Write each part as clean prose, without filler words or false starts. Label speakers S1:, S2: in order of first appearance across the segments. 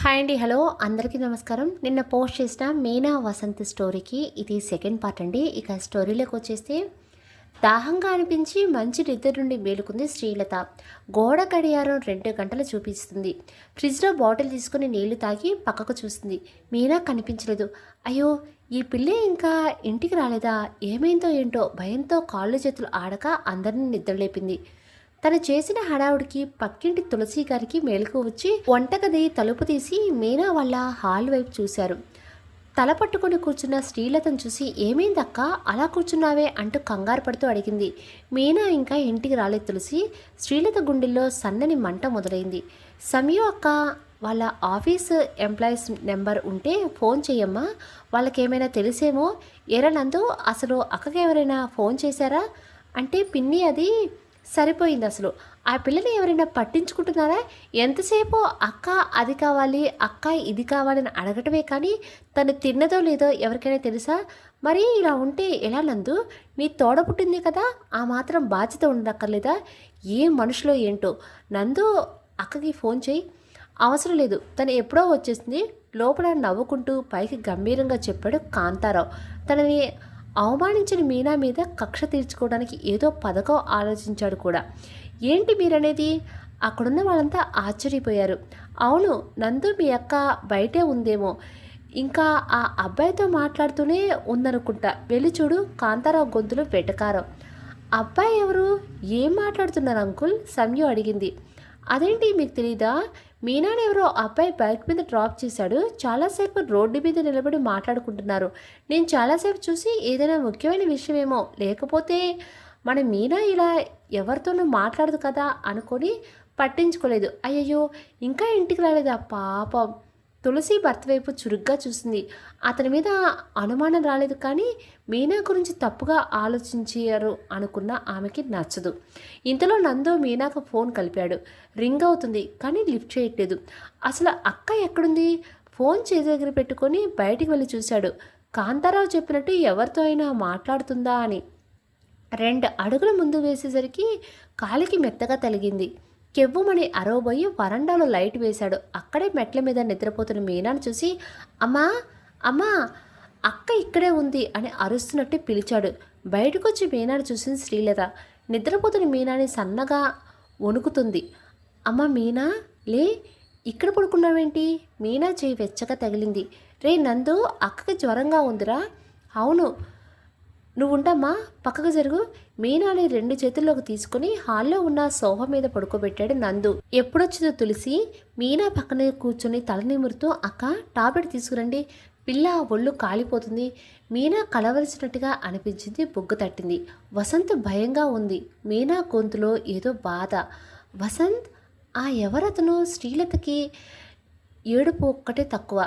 S1: Hi అండి. Hello అందరికీ నమస్కారం. నిన్న పోస్ట్ చేసిన మీనా వసంత్ స్టోరీకి ఇది సెకండ్ పార్ట్ అండి. ఇక స్టోరీలోకి వచ్చేస్తే దాహంగా అనిపించి మంచి నిద్ర నుండి మేలుకుంది శ్రీలత. గోడ గడియారం 2 గంటలు చూపిస్తుంది. ఫ్రిడ్జ్లో బాటిల్ తీసుకుని నీళ్లు తాగి పక్కకు చూస్తుంది. మీనా కనిపించలేదు. అయ్యో, ఈ పిల్లే ఇంకా ఇంటికి రాలేదా, ఏమైందో ఏంటో భయంతో కాళ్ళు చేతులు ఆడక అందరినీ నిద్రలేపింది. తను చేసిన హడావుడికి పక్కింటి తులసి గారికి మేలుకు వచ్చి వంటగది తలుపు తీసి మీనా వాళ్ళ హాల్ వైపు చూశారు. తల పట్టుకొని కూర్చున్న శ్రీలతను చూసి ఏమైందక్క అలా కూర్చున్నావే అంటూ కంగారు పడుతూ అడిగింది. మీనా ఇంకా ఇంటికి రాలేదు తులసి. శ్రీలత గుండెల్లో సన్నని మంట మొదలైంది. సమయం అక్క వాళ్ళ ఆఫీస్ ఎంప్లాయీస్ నెంబర్ ఉంటే ఫోన్ చేయమ్మా, వాళ్ళకేమైనా తెలిసేమో. ఎరా నందు, అసలు అక్కకి ఎవరైనా ఫోన్ చేశారా అంటే పిన్ని అది సరిపోయింది. అసలు ఆ పిల్లని ఎవరైనా పట్టించుకుంటున్నారా? ఎంతసేపు అక్క అది కావాలి, అక్క ఇది కావాలని అడగటమే కానీ తను తిన్నదో లేదో ఎవరికైనా తెలుసా? మరి ఇలా ఉంటే ఎలా నందు? నీ తోడ పుట్టింది కదా, ఆ మాత్రం బాధ్యత ఉండక్కర్లేదా? ఏ మనుషులో ఏంటో. నందు, అక్కకి ఫోన్ చేయి. అవసరం లేదు, తను ఎప్పుడో వచ్చేసింది. లోపల నవ్వుకుంటూ పైకి గంభీరంగా చెప్పాడు కాంతారావు. తనని అవమానించిన మీనా మీద కక్ష తీర్చుకోవడానికి ఏదో పథకం ఆలోచించాడు కూడా. ఏంటి మీరనేది? అక్కడున్న వాళ్ళంతా ఆశ్చర్యపోయారు. అవును నందు, మీ అక్క బయటే ఉందేమో, ఇంకా ఆ అబ్బాయితో మాట్లాడుతూనే ఉందనుకుంటా. వెళ్ళి చూడు. కాంతారావు గొంతులు వెటకారం. అబ్బాయి ఎవరు? ఏం మాట్లాడుతున్నారు అంకుల్? సంయు అడిగింది. అదేంటి మీకు తెలీదా? మీనాని ఎవరో అబ్బాయి బైక్ మీద డ్రాప్ చేశాడు. చాలాసేపు రోడ్డు మీద నిలబడి మాట్లాడుకుంటున్నారు. నేను చాలాసేపు చూసి ఏదైనా ముఖ్యమైన విషయమేమో, లేకపోతే మన మీనా ఇలా ఎవరితోనూ మాట్లాడదు కదా అనుకొని పట్టించుకోలేదు. అయ్యయ్యో, ఇంకా ఇంటికి రాలేదా పాపం. తులసి భర్త వైపు చురుగ్గా చూసింది. అతని మీద అనుమానం రాలేదు, కానీ మీనా గురించి తప్పుగా ఆలోచించారు అనుకున్న ఆమెకి నచ్చదు. ఇంతలో నందు మీనాకు ఫోన్ కలిపాడు. రింగ్ అవుతుంది కానీ లిఫ్ట్ చేయట్లేదు. అసలు అక్క ఎక్కడుంది? ఫోన్ చేతి దగ్గర పెట్టుకొని బయటికి వెళ్ళి చూశాడు. కాంతారావు చెప్పినట్టు ఎవరితో అయినా మాట్లాడుతుందా అని 2 అడుగుల ముందు వేసేసరికి కాలికి మెత్తగా తలిగింది. కెవ్వుమని అరవబోయి వరండాలో లైట్ వేశాడు. అక్కడే మెట్ల మీద నిద్రపోతున్న మీనాను చూసి అమ్మా అమ్మా, అక్క ఇక్కడే ఉంది అని అరుస్తున్నట్టు పిలిచాడు. బయటకొచ్చి మీనాను చూసింది శ్రీలత. నిద్రపోతున్న మీనాని సన్నగా వణుకుతుంది. అమ్మ మీనా, లే, ఇక్కడ పడుకున్నావేంటి? మీనా చేయి వెచ్చగా తగిలింది. రే నందు, అక్కకి జ్వరంగా ఉందిరా. అవును, నువ్వుంటమ్మా, పక్కకు జరుగు. మీనాని 2 చేతుల్లోకి తీసుకుని హాల్లో ఉన్న సోఫా మీద పడుకోబెట్టాడు నందు. ఎప్పుడొచ్చిందో తులసి మీనా పక్కనే కూర్చొని తల నిమురుతూ అక్క టాబ్లెట్ తీసుకురండి, పిల్ల ఒళ్ళు కాలిపోతుంది. మీనా కలవలసినట్టుగా అనిపించింది. బొగ్గు తట్టింది. వసంత్ భయంగా ఉంది. మీనా గొంతులో ఏదో బాధ. వసంత్, ఆ ఎవరతను? శ్రీలతకి ఏడుపు ఒక్కటే తక్కువ.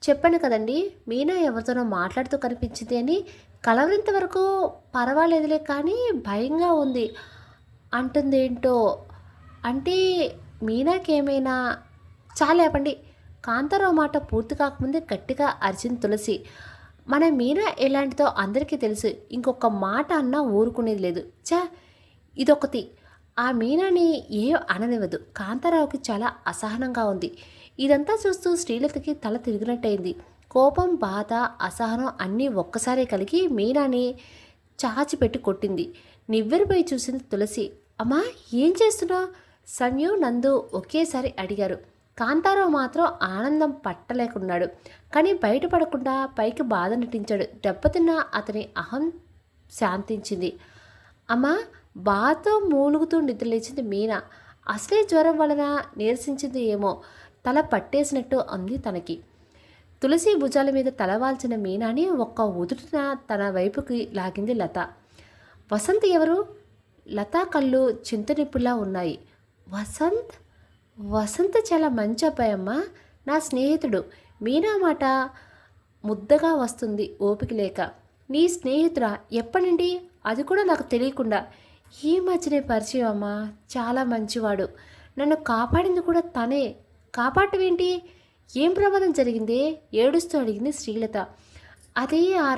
S1: చెప్పాను కదండి, మీనా ఎవరితోనో మాట్లాడుతూ కనిపించింది అని. కలవరింత వరకు పర్వాలేదులే, కానీ భయంగా ఉంది అంటుందేంటో. అంటే మీనాకేమైనా? చాలేపండి. కాంతారావు మాట పూర్తి కాకముందే గట్టిగా అరిచింది తులసి. మన మీనా ఎలాంటిదో అందరికీ తెలుసు. ఇంకొక మాట అన్నా ఊరుకునేది లేదు. చా, ఇదొకటి. ఆ మీనాని ఏం అననివ్వదు. కాంతారావుకి చాలా అసహనంగా ఉంది. ఇదంతా చూస్తూ శ్రీలతకి తల తిరిగినట్టయింది. కోపం, బాధ, అసహనం అన్నీ ఒక్కసారే కలిగి మీనాని చాచిపెట్టి కొట్టింది. నివ్వెరపోయి చూసింది తులసి. అమ్మా, ఏం చేస్తున్నావు? సంయు, నందు ఒకేసారి అడిగారు. కాంతారావు మాత్రం ఆనందం పట్టలేకున్నాడు. కానీ బయటపడకుండా పైకి బాధ నటించాడు. దెబ్బతిన్న అతని అహం శాంతించింది. అమ్మా, బాధతో మూలుగుతూ నిద్రలేచింది మీనా. అసలే జ్వరం వలన నీరసించింది ఏమో, తల పట్టేసినట్టు అంది తనకి. తులసి భుజాల మీద తలవాల్చిన మీనాని ఒక్క ఉదుటిన తన వైపుకి లాగింది లత. వసంత్ ఎవరు? లత కళ్ళు చింతనిప్పులా ఉన్నాయి. వసంత్? వసంత్ చాలా మంచి అబ్బాయమ్మా, నా స్నేహితుడు. మీనా మాట ముద్దగా వస్తుంది ఓపిక లేక. నీ స్నేహితురా? ఎప్పటి నుండి? అది కూడా నాకు తెలియకుండా. ఈ మధ్యనే పరిచయం అమ్మా, చాలా మంచివాడు. నన్ను కాపాడింది కూడా తనే. కాపాడటమేంటి? ఏం ప్రమాదం జరిగింది? ఏడుస్తూ అడిగింది శ్రీలత. అది ఆ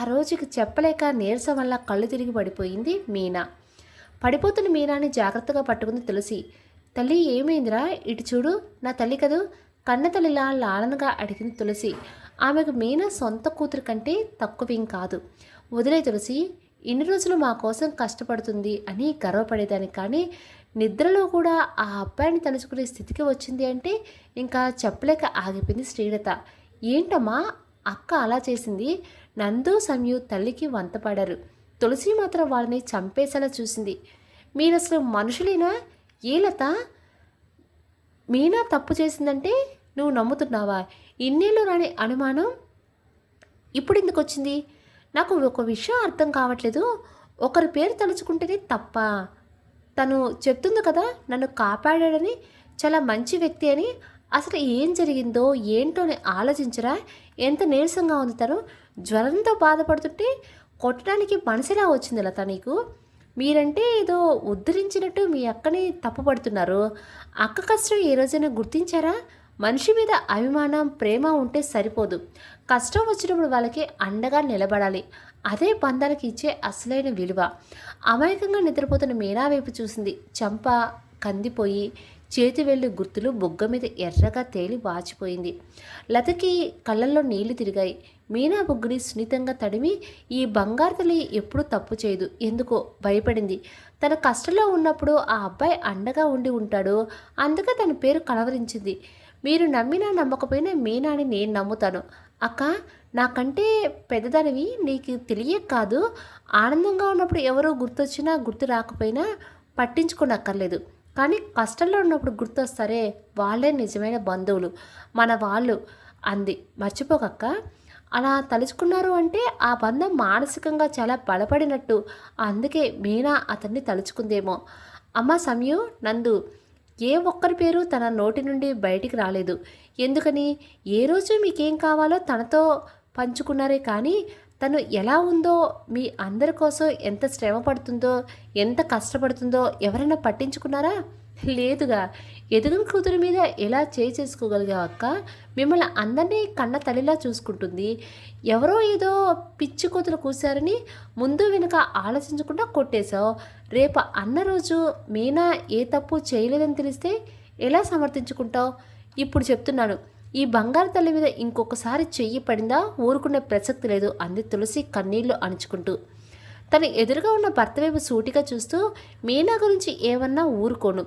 S1: రోజుకి చెప్పలేక నీరసం వల్ల కళ్ళు తిరిగి పడిపోయింది మీనా. పడిపోతున్న మీనాని జాగ్రత్తగా పట్టుకుంది తులసి. తల్లి, ఏమైందిరా? ఇటు చూడు, నా తల్లి కదూ. కన్నతల్లిలా లాలనగా అడిగింది తులసి. ఆమెకు మీనా సొంత కూతురు కంటే తక్కువేం కాదు. వదిలే తులసి, ఇన్ని రోజులు మా కోసం కష్టపడుతుంది అని గర్వపడేదాన్ని, కానీ నిద్రలో కూడా ఆ అబ్బాయిని తలుచుకునే స్థితికి వచ్చింది అంటే ఇంకా చెప్పలేక ఆగిపోయింది శ్రీలత. ఏంటమ్మా అక్క అలా చేసింది? నందు సంయు తల్లికి వంతపడారు. తులసి మాత్రం వాళ్ళని చంపేసేలా చూసింది. మీరసలు మనుషులేనా? ఏ లత, మీనా తప్పు చేసిందంటే నువ్వు నమ్ముతున్నావా? ఇన్నేళ్ళు రాని అనుమానం ఇప్పుడు ఎందుకు వచ్చింది? నాకు ఒక విషయం అర్థం కావట్లేదు. ఒకరి పేరు తలుచుకుంటేనే తప్ప? తను చెప్తుంది కదా నన్ను కాపాడాడని, చాలా మంచి వ్యక్తి అని. అసలు ఏం జరిగిందో ఏంటో అని ఆలోచించరా? ఎంత నీరసంగా ఉంది తను. జ్వరంతో బాధపడుతుంటే కొట్టడానికి మనసులా వచ్చింది లత నీకు. మీరంటే ఏదో ఉద్ధరించినట్టు మీ అక్కని తప్పుపడుతున్నారు. అక్క కష్టం ఏ రోజైనా గుర్తించారా? మనిషి మీద అభిమానం, ప్రేమ ఉంటే సరిపోదు. కష్టం వచ్చినప్పుడు వాళ్ళకి అండగా నిలబడాలి. అదే బంధాలకు ఇచ్చే అసలైన విలువ. అమాయకంగా నిద్రపోతున్న మీనా వైపు చూసింది. చంప కందిపోయి చేతి వేళ్ళు గుర్తులు బొగ్గ మీద ఎర్రగా తేలి వాచిపోయింది. లతకి కళ్ళల్లో నీళ్లు తిరిగాయి. మీనా బొగ్గుని సున్నితంగా తడిమి, ఈ బంగారు తల్లి ఎప్పుడూ తప్పు చేయదు, ఎందుకో భయపడింది. తన కష్టంలో ఉన్నప్పుడు ఆ అబ్బాయి అండగా ఉండి ఉంటాడు, అందుకే తన పేరు కలవరించింది. మీరు నమ్మినా నమ్మకపోయినా మీనాని నేను నమ్ముతాను. అక్క, నాకంటే పెద్దదానివి నీకు తెలియక కాదు. ఆనందంగా ఉన్నప్పుడు ఎవరో గుర్తొచ్చినా గుర్తు రాకపోయినా పట్టించుకోనక్కర్లేదు, కానీ కష్టంలో ఉన్నప్పుడు గుర్తొస్తారే వాళ్ళే నిజమైన బంధువులు, మన వాళ్ళు అంది. మర్చిపోకక్క. అలా తలుచుకున్నారు అంటే ఆ బంధం మానసికంగా చాలా బలపడినట్టు. అందుకే మీనా అతన్ని తలుచుకుందేమో. అమ్మ సంయు, నందు ఏ ఒక్కరి పేరు తన నోటి నుండి బయటికి రాలేదు. ఎందుకని? ఏ రోజు మీకేం కావాలో తనతో పంచుకున్నారే, కానీ తను ఎలా ఉందో, మీ అందరి కోసం ఎంత శ్రమ పడుతుందో, ఎంత కష్టపడుతుందో ఎవరైనా పట్టించుకున్నారా? లేదుగా. ఎదుగుని కూతురి మీద ఎలా చేసుకోగలిగావు అక్క? మిమ్మల్ని అందరినీ కన్న తల్లిలా చూసుకుంటుంది. ఎవరో ఏదో పిచ్చి కూతురు కూశారని ముందు వెనుక ఆలోచించకుండా కొట్టేశావు. రేపు అన్న రోజు మీనా ఏ తప్పు చేయలేదని తెలిస్తే ఎలా సమర్థించుకుంటావు? ఇప్పుడు చెప్తున్నాను, ఈ బంగారు తల్లి మీద ఇంకొకసారి చెయ్యి పడిందా ఊరుకునే ప్రసక్తి లేదు అంది తులసి కన్నీళ్లు అణుచుకుంటూ. తను ఎదురుగా ఉన్న భర్త వైపు సూటిగా చూస్తూ, మీనా గురించి ఏమన్నా ఊరుకోను,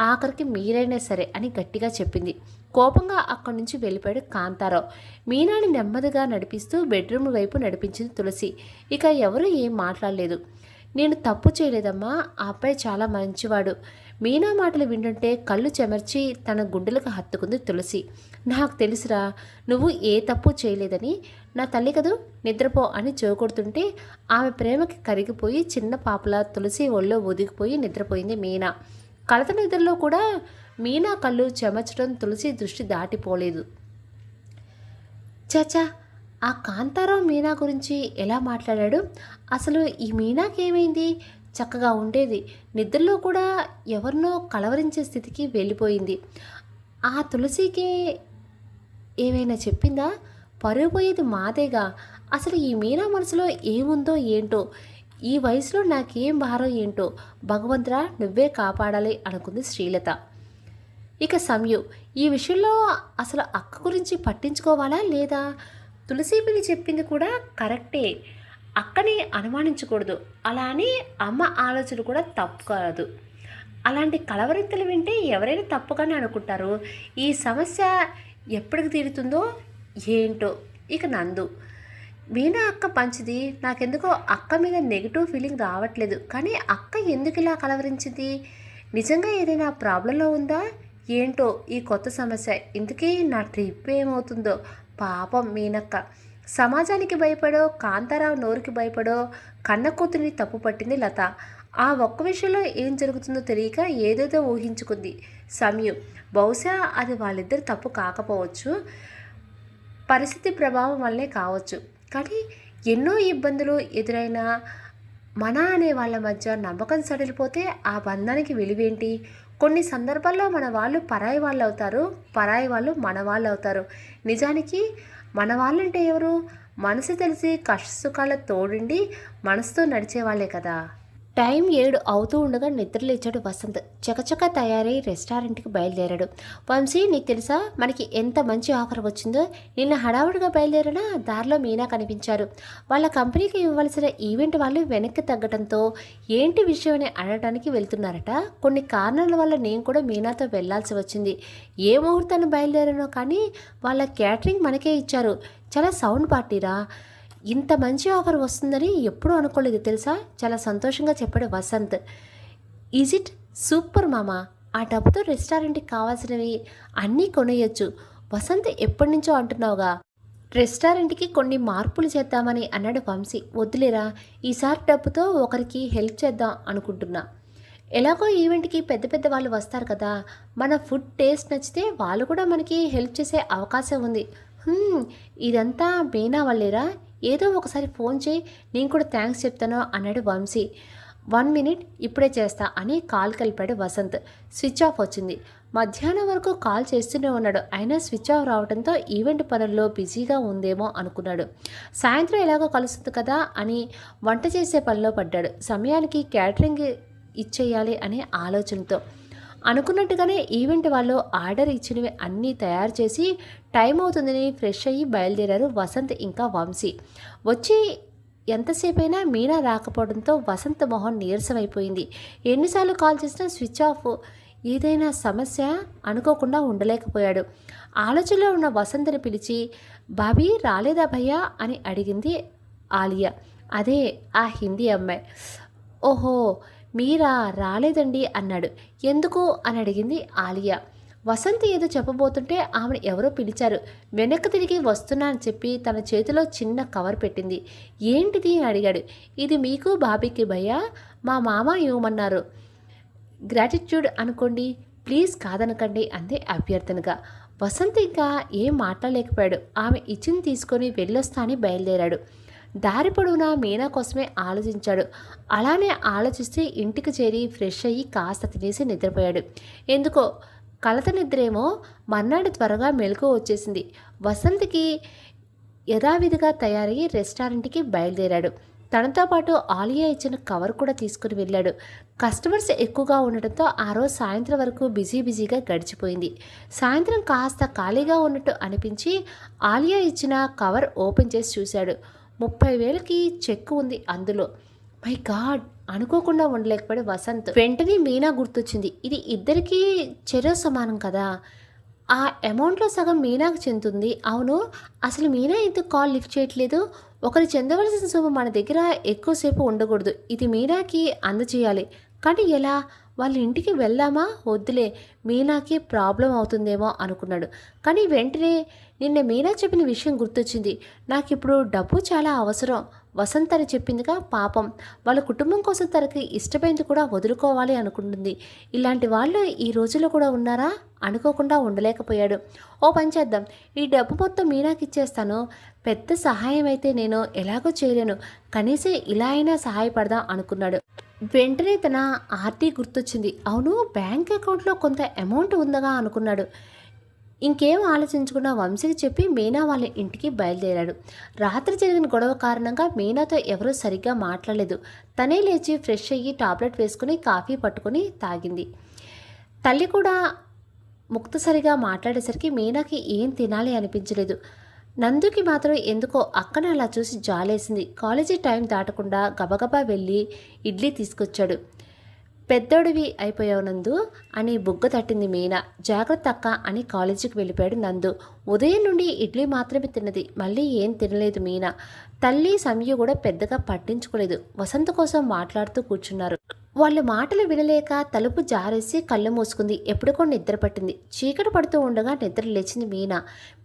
S1: ఆఖరికి మీరైనా సరే అని గట్టిగా చెప్పింది. కోపంగా అక్కడి నుంచి వెళ్ళిపోయాడు కాంతారావు. మీనాని నెమ్మదిగా నడిపిస్తూ బెడ్రూమ్ వైపు నడిపించింది తులసి. ఇక ఎవరూ ఏం మాట్లాడలేదు. నేను తప్పు చేయలేదమ్మా, ఆ అబ్బాయి చాలా మంచివాడు. మీనా మాటలు వింటుంటే కళ్ళు చెమర్చి తన గుండెలకు హత్తుకుంది తులసి. నాకు తెలుసురా, నువ్వు ఏ తప్పు చేయలేదని. నా తల్లి కదూ, నిద్రపో అని చెవుకొడుతుంటే ఆమె ప్రేమకి కరిగిపోయి చిన్న పాపలా తులసి ఒళ్ళో ఒదిగిపోయి నిద్రపోయింది మీనా. కలత నిద్రలో కూడా మీనా కళ్ళు చెమర్చడం తులసి దృష్టి దాటిపోలేదు. చాచా, ఆ కాంతారావు మీనా గురించి ఎలా మాట్లాడాడు? అసలు ఈ మీనాకి ఏమైంది? చక్కగా ఉండేది, నిద్రలో కూడా ఎవరినో కలవరించే స్థితికి వెళ్ళిపోయింది. ఆ తులసికే ఏమైనా చెప్పిందా? పరువు పోయేది మాదేగా. అసలు ఈ మీనా మనసులో ఏముందో ఏంటో, ఈ వయసులో నాకేం భారం ఏంటో, భగవంతుడా నువ్వే కాపాడాలి అనుకుంది శ్రీలత. ఇక సంయు, ఈ విషయంలో అసలు అక్క గురించి పట్టించుకోవాలా లేదా? తులసి పిల్లి చెప్పింది కూడా కరెక్టే, అక్కని అనుమానించకూడదు. అలా అని అమ్మ ఆలోచన కూడా తప్పు కాదు. అలాంటి కలవరింతలు వింటే ఎవరైనా తప్పుగానే అనుకుంటారు. ఈ సమస్య ఎప్పటికి తీరుతుందో ఏంటో. ఇక నందు, మీనా అక్క పంచిది, నాకెందుకో అక్క మీద నెగిటివ్ ఫీలింగ్ రావట్లేదు, కానీ అక్క ఎందుకు ఇలా కలవరించింది? నిజంగా ఏదైనా ప్రాబ్లంలో ఉందా ఏంటో ఈ కొత్త సమస్య? ఇందుకే నా ట్రిప్ ఏమవుతుందో. పాపం మీనక్క. సమాజానికి భయపడో, కాంతారావు నోరుకి భయపడో కన్న కూతురిని తప్పు పట్టింది లత. ఆ ఒక్క విషయంలో ఏం జరుగుతుందో తెలియక ఏదేదో ఊహించుకుంది సంయు. బహుశా అది వాళ్ళిద్దరు తప్పు కాకపోవచ్చు, పరిస్థితి ప్రభావం వల్లే కావచ్చు. కానీ ఎన్నో ఇబ్బందులు ఎదురైనా మన అనే వాళ్ళ మధ్య నమ్మకం సడలిపోతే ఆ బంధానికి విలువేంటి? కొన్ని సందర్భాల్లో మన వాళ్ళు పరాయి వాళ్ళు అవుతారు, పరాయి వాళ్ళు మన వాళ్ళు అవుతారు. నిజానికి మన వాళ్ళంటే ఎవరు? మనసు తెలిసి కష్టసుఖాల తోడుండి మనసుతో నడిచేవాళ్లే కదా. టైం 7 అవుతూ ఉండగా నిద్రలేచాడు వసంత్. చకచకా తయారై రెస్టారెంట్కి బయలుదేరాడు. వంశీ, నీకు తెలుసా మనకి ఎంత మంచి ఆఫర్ వచ్చిందో? నిన్న హడావుడిగా బయలుదేరినా దారిలో మీనా కనిపించారు. వాళ్ళ కంపెనీకి ఇవ్వాల్సిన ఈవెంట్ వాళ్ళు వెనక్కి తగ్గడంతో ఏంటి విషయం అని అడగడానికి వెళ్తున్నారట. కొన్ని కారణాల వల్ల నేను కూడా మీనాతో వెళ్లాల్సి వచ్చింది. ఏ ముహూర్తాన్ని బయలుదేరానో కానీ వాళ్ళ క్యాటరింగ్ మనకే ఇచ్చారు. చాలా సౌండ్ పార్టీరా. ఇంత మంచి ఆఫర్ వస్తుందని ఎప్పుడూ అనుకోలేదు తెలుసా. చాలా సంతోషంగా చెప్పాడు వసంత్. ఈజ్ ఇట్ సూపర్ మామా. ఆ డబ్బుతో రెస్టారెంట్కి కావాల్సినవి అన్నీ కొనేయచ్చు. వసంత్ ఎప్పటి నుంచో అంటున్నావుగా రెస్టారెంట్కి కొన్ని మార్పులు చేద్దామని అన్నాడు వంశీ. వద్దులేరా, ఈసారి డబ్బుతో ఒకరికి హెల్ప్ చేద్దాం అనుకుంటున్నా. ఎలాగో ఈవెంట్కి పెద్ద పెద్ద వాళ్ళు వస్తారు కదా, మన ఫుడ్ టేస్ట్ నచ్చితే వాళ్ళు కూడా మనకి హెల్ప్ చేసే అవకాశం ఉంది. ఇదంతా మీనా వల్లేరా. ఏదో ఒకసారి ఫోన్ చేయి, నేను కూడా థ్యాంక్స్ చెప్తాను అన్నాడు వంశీ. 1 మినిట్, ఇప్పుడే చేస్తా అని కాల్ కలిపాడు వసంత్. స్విచ్ ఆఫ్ వచ్చింది. మధ్యాహ్నం వరకు కాల్ చేస్తూనే ఉన్నాడు. అయినా స్విచ్ ఆఫ్ రావడంతో ఈవెంట్ పనుల్లో బిజీగా ఉందేమో అనుకున్నాడు. సాయంత్రం ఎలాగో కలుస్తుంది కదా అని వంట చేసే పనిలో పడ్డాడు. సమయానికి క్యాటరింగ్ ఇచ్చేయాలి అనే ఆలోచనతో అనుకున్నట్టుగానే ఈవెంట్ వాళ్ళు ఆర్డర్ ఇచ్చినవి అన్నీ తయారు చేసి టైం అవుతుందని ఫ్రెష్ అయ్యి బయలుదేరారు వసంత్ ఇంకా వంశీ. వచ్చి ఎంతసేపైనా మీనా రాకపోవడంతో వసంత్ మొహం నీరసమైపోయింది. ఎన్నిసార్లు కాల్ చేసినా స్విచ్ ఆఫ్. ఏదైనా సమస్య అనుకోకుండా ఉండలేకపోయాడు. ఆలోచనలో ఉన్న వసంత్ని పిలిచి, బాబీ రాలేదా భయ్యా అని అడిగింది ఆలియా. అదే ఆ హిందీ అమ్మాయి. ఓహో మీరా, రాలేదండి అన్నాడు. ఎందుకు అని అడిగింది ఆలియా. వసంత్ ఏదో చెప్పబోతుంటే ఆమెను ఎవరో పిలిచారు. వెనక్కి తిరిగి వస్తున్నా అని చెప్పి తన చేతిలో చిన్న కవర్ పెట్టింది. ఏంటిది అని అడిగాడు. ఇది మీకు బాబీకి భయ్యా, మా మామ ఇవ్వమన్నారు. గ్రాటిట్యూడ్ అనుకోండి, ప్లీజ్ కాదనకండి అంది అభ్యర్థనగా. వసంత్ ఇంకా ఏం మాట్లాడలేకపోయాడు. ఆమె ఇచ్చింది తీసుకొని వెళ్ళొస్తా అని బయలుదేరాడు. దారి పొడవునా మీనా కోసమే ఆలోచించాడు. అలానే ఆలోచిస్తే ఇంటికి చేరి ఫ్రెష్ అయ్యి కాస్త తినేసి నిద్రపోయాడు. ఎందుకో కలత నిద్రేమో. మర్నాడు త్వరగా మెలకు వచ్చేసింది. వసంత్కి యథావిధిగా తయారయ్యి రెస్టారెంట్కి బయలుదేరాడు. తనతో పాటు ఆలియా ఇచ్చిన కవర్ కూడా తీసుకుని వెళ్ళాడు. కస్టమర్స్ ఎక్కువగా ఉండటంతో ఆ రోజు సాయంత్రం వరకు బిజీగా గడిచిపోయింది. సాయంత్రం కాస్త ఖాళీగా ఉన్నట్టు అనిపించి ఆలియా ఇచ్చిన కవర్ ఓపెన్ చేసి చూశాడు. 30,000కి చెక్ ఉంది అందులో. మై గాడ్, అనుకోకుండా ఉండలేకపోయాడు వసంత్. వెంటనే మీనా గుర్తొచ్చింది. ఇది ఇద్దరికీ చెరో సమానం కదా. ఆ అమౌంట్లో సగం మీనాకు చెందుతుంది. అవును, అసలు మీనా ఎందుకు కాల్ లిఫ్ట్ చేయట్లేదు? ఒకరు చెందవలసిన సొమ్ము మన దగ్గర ఎక్కువసేపు ఉండకూడదు. ఇది మీనాకి అందచేయాలి. కానీ ఎలా? వాళ్ళ ఇంటికి వెళ్దామా? వద్దులే, మీనాకి ప్రాబ్లం అవుతుందేమో అనుకున్నాడు. కానీ వెంటనే నిన్న మీనా చెప్పిన విషయం గుర్తొచ్చింది. నాకు ఇప్పుడు డబ్బు చాలా అవసరం. వసంత్ అని చెప్పిందిగా, పాపం వాళ్ళ కుటుంబం కోసం తనకి ఇష్టమైంది కూడా వదులుకోవాలి అనుకుంటుంది. ఇలాంటి వాళ్ళు ఈ రోజుల్లో కూడా ఉన్నారా? అనుకోకుండా ఉండలేకపోయాడు. ఓ పని చేద్దాం, ఈ డబ్బు మొత్తం మీనాకి ఇచ్చేస్తాను. పెద్ద సహాయం అయితే నేను ఎలాగో చేయలేను, కనీసం ఇలా అయినా సహాయపడదాం అనుకున్నాడు. వెంటనే తన ఆర్టీ గుర్తొచ్చింది. అవును, బ్యాంక్ అకౌంట్లో కొంత అమౌంట్ ఉందగా అనుకున్నాడు. ఇంకేం ఆలోచించకుండా వంశీకి చెప్పి మీనా వాళ్ళ ఇంటికి బయలుదేరాడు. రాత్రి జరిగిన గొడవ కారణంగా మీనాతో ఎవరూ సరిగ్గా మాట్లాడలేదు. తనే లేచి ఫ్రెష్ అయ్యి టాబ్లెట్ వేసుకుని కాఫీ పట్టుకుని తాగింది. తల్లి కూడా ముక్తసరిగా మాట్లాడేసరికి మీనాకి ఏం తినాలి అనిపించలేదు. నందుకి మాత్రం ఎందుకో అక్కన అలా చూసి జాలేసింది. కాలేజీ టైం దాటకుండా గబగబా వెళ్ళి ఇడ్లీ తీసుకొచ్చాడు. పెద్దోడివి అయిపోయావు నందు అని బుగ్గ తట్టింది మీనా. జాగ్రత్త అక్క అని కాలేజీకి వెళ్ళిపోయాడు నందు. ఉదయం నుండి ఇడ్లీ మాత్రమే తిన్నది, మళ్ళీ ఏం తినలేదు మీనా. తల్లి సమయ కూడా పెద్దగా పట్టించుకోలేదు. వసంత కోసం మాట్లాడుతూ కూర్చున్నారు. వాళ్ళ మాటలు వినలేక తలుపు జారేసి కళ్ళు మూసుకుంది. ఎప్పుడుకో నిద్ర పట్టింది. చీకటి పడుతూ ఉండగా నిద్ర లేచింది మీనా.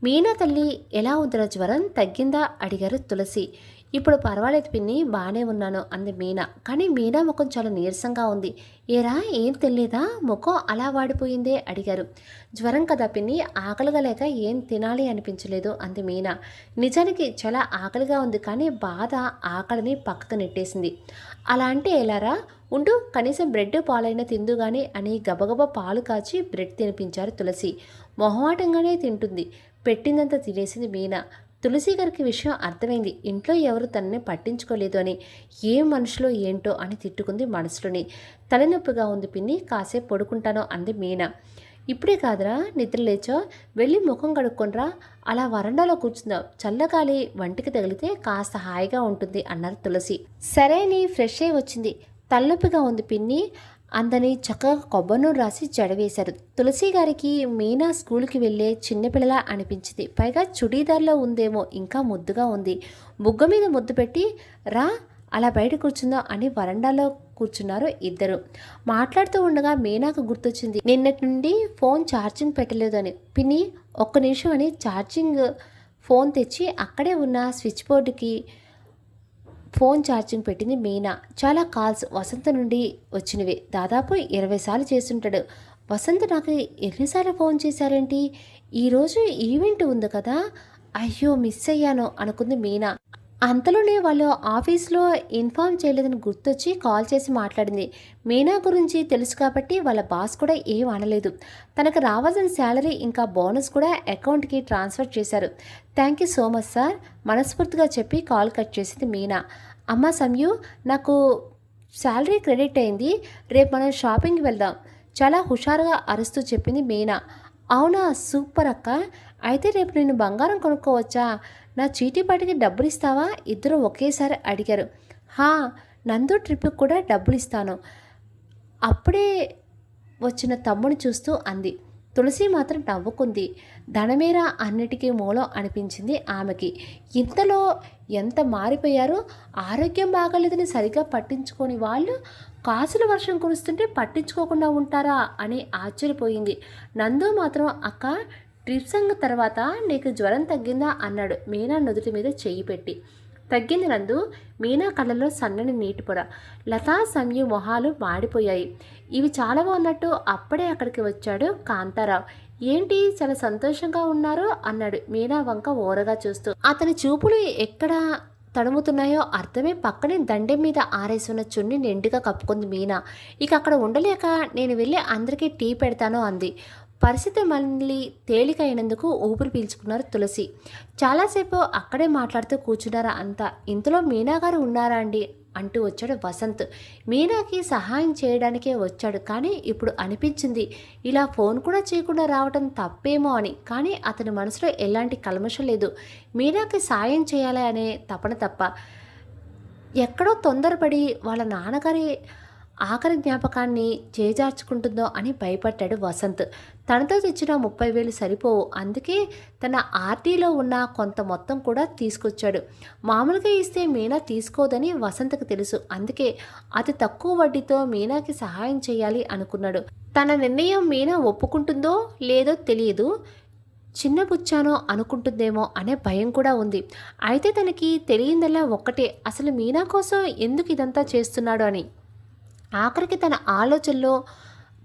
S1: మీనా తల్లి ఎలా ఉందిరా, జ్వరం తగ్గిందా అడిగారు తులసి. ఇప్పుడు పర్వాలేదు పిన్ని, బాగానే ఉన్నాను అంది మీనా. కానీ మీనా ముఖం చాలా నీరసంగా ఉంది. ఏరా, ఏం తెలియదా, ముఖం అలా వాడిపోయిందే అడిగారు. జ్వరం కదా పిన్ని, ఆకలిగా లేక ఏం తినాలి అనిపించలేదు అంది మీనా. నిజానికి చాలా ఆకలిగా ఉంది, కానీ బాధ ఆకలిని పక్కకు నెట్టేసింది. అలా అంటే ఎలారా, ఉండు కనీసం బ్రెడ్ పాలైనా తిందుగాని అని గబగబా పాలు కాచి బ్రెడ్ తినిపించారు తులసి. మొహమాటంగానే తింటుంది. పెట్టిందంతా తినేసింది మీనా. తులసి గారికి విషయం అర్థమైంది. ఇంట్లో ఎవరు తనని పట్టించుకోలేదు అని. ఏం మనుషులో ఏంటో అని తిట్టుకుంది మనసులోని. తలనొప్పిగా ఉంది పిన్ని, కాసేపు పడుకుంటాను అంది మీనా. ఇప్పుడే కాదురా నిద్ర లేచో, వెళ్ళి ముఖం కడుక్కొనరా, అలా వరండాలో కూర్చుందాం, చల్లగాలి వంటికి తగిలితే కాస్త హాయిగా ఉంటుంది అన్నారు తులసి. సరే అని ఫ్రెష్ అయి వచ్చింది. తలనొప్పిగా ఉంది పిన్ని అందని చక్కగా కొబ్బరి నూనె రాసి జడవేశారు. తులసి గారికి మీనా స్కూల్కి వెళ్ళే చిన్నపిల్లలా అనిపించింది. పైగా చుడీదార్లో ఉందేమో, ఇంకా ముద్దుగా ఉంది. బుగ్గ మీద ముద్దు పెట్టి రా అలా బయట కూర్చుందాం అని వరండాలో కూర్చున్నారు ఇద్దరు. మాట్లాడుతూ ఉండగా మీనాకు గుర్తొచ్చింది, నిన్నటి నుండి ఫోన్ ఛార్జింగ్ పెట్టలేదు అని. పిన్ని ఒక్క నిమిషం అని ఛార్జింగ్ ఫోన్ తెచ్చి అక్కడే ఉన్న స్విచ్ బోర్డుకి ఫోన్ ఛార్జింగ్ పెట్టింది మీనా. చాలా కాల్స్ వసంత నుండి వచ్చినవి. దాదాపు 20 సార్లు చేస్తుంటాడు. వసంత నాకు ఎన్నిసార్లు ఫోన్ చేశారేంటి? ఈరోజు ఈవెంట్ ఉంది కదా, అయ్యో మిస్ అయ్యాను అనుకుంది మీనా. అంతలోనే వాళ్ళు ఆఫీస్లో ఇన్ఫామ్ చేయలేదని గుర్తొచ్చి కాల్ చేసి మాట్లాడింది. మీనా గురించి తెలుసు కాబట్టి వాళ్ళ బాస్ కూడా ఏం అనలేదు. తనకు రావాల్సిన శాలరీ ఇంకా బోనస్ కూడా అకౌంట్కి ట్రాన్స్ఫర్ చేశారు. Thank you so much sir మనస్ఫూర్తిగా చెప్పి కాల్ కట్ చేసింది మీనా. అమ్మ సంయు, నాకు శాలరీ క్రెడిట్ అయింది, రేపు మనం షాపింగ్కి వెళ్దాం చాలా హుషారుగా అరుస్తూ చెప్పింది మీనా. అవునా, సూపర్ అక్క, అయితే రేపు నేను బంగారం కొనుక్కోవచ్చా? నా చీటీపాటికి డబ్బులు ఇస్తావా? ఇద్దరు ఒకేసారి అడిగారు. హా, నందు ట్రిప్కి కూడా డబ్బులు ఇస్తాను అప్పుడే వచ్చిన తమ్ముని చూస్తూ అంది. తులసి మాత్రం నవ్వుకుంది. ధనమేరా అన్నిటికీ మూలం అనిపించింది ఆమెకి. ఇంతలో ఎంత మారిపోయారో. ఆరోగ్యం బాగాలేదని సరిగా పట్టించుకొని వాళ్ళు కాసుల వర్షం కురుస్తుంటే పట్టించుకోకుండా ఉంటారా అని ఆశ్చర్యపోయింది. నందు మాత్రం అక్క ట్రిప్సంగ్ తర్వాత నీకు జ్వరం తగ్గిందా అన్నాడు మీనా నుదుటి మీద చెయ్యి పెట్టి. తగ్గింది నందు. మీనా కళ్ళలో సన్నని నీటి పొర. లతా సంయు మొహాలు మాడిపోయాయి. ఇవి చాలా బాగున్నట్టు అప్పుడే అక్కడికి వచ్చాడు కాంతారావు. ఏంటి చాలా సంతోషంగా ఉన్నారు అన్నాడు మీనా వంక ఓరగా చూస్తూ. అతని చూపులు ఎక్కడ తడుముతున్నాయో అర్థమే. పక్కనే దండెం మీద ఆరేసున్న చున్ని నిండుగా కప్పుకుంది మీనా. ఇక అక్కడ ఉండలేక నేను వెళ్ళి అందరికీ టీ పెడతాను అంది. పరిస్థితి మళ్ళీ తేలికైనందుకు ఊపిరి పీల్చుకున్నారు తులసి. చాలాసేపు అక్కడే మాట్లాడుతూ కూర్చున్నారా అంతా. ఇంతలో మీనా గారు ఉన్నారా అండి అంటూ వచ్చాడు వసంత్. మీనాకి సహాయం చేయడానికే వచ్చాడు, కానీ ఇప్పుడు అనిపించింది ఇలా ఫోన్ కూడా చేయకుండా రావటం తప్పేమో అని. కానీ అతని మనసులో ఎలాంటి కల్మషం లేదు. మీనాకి సాయం చేయాలి అనే తపన తప్ప. ఎక్కడో తొందరపడి వాళ్ళ నాన్నగారి ఆఖరి జ్ఞాపకాన్ని చేజార్చుకుంటుందో అని భయపడ్డాడు వసంత్. తనతో తెచ్చిన 30,000 సరిపోవు, అందుకే తన ఆర్టీలో ఉన్న కొంత మొత్తం కూడా తీసుకొచ్చాడు. మామూలుగా ఇస్తే మీనా తీసుకోదని వసంత్కి తెలుసు. అందుకే అతి తక్కువ వడ్డీతో మీనాకి సహాయం చేయాలి అనుకున్నాడు. తన నిర్ణయం మీనా ఒప్పుకుంటుందో లేదో తెలియదు. చిన్నబుచ్చానో అనుకుంటుందేమో అనే భయం కూడా ఉంది. అయితే తనకి తెలియందల్లా ఒక్కటే, అసలు మీనా కోసం ఎందుకు ఇదంతా చేస్తున్నాడు అని. ఆఖరికి తన ఆలోచనలో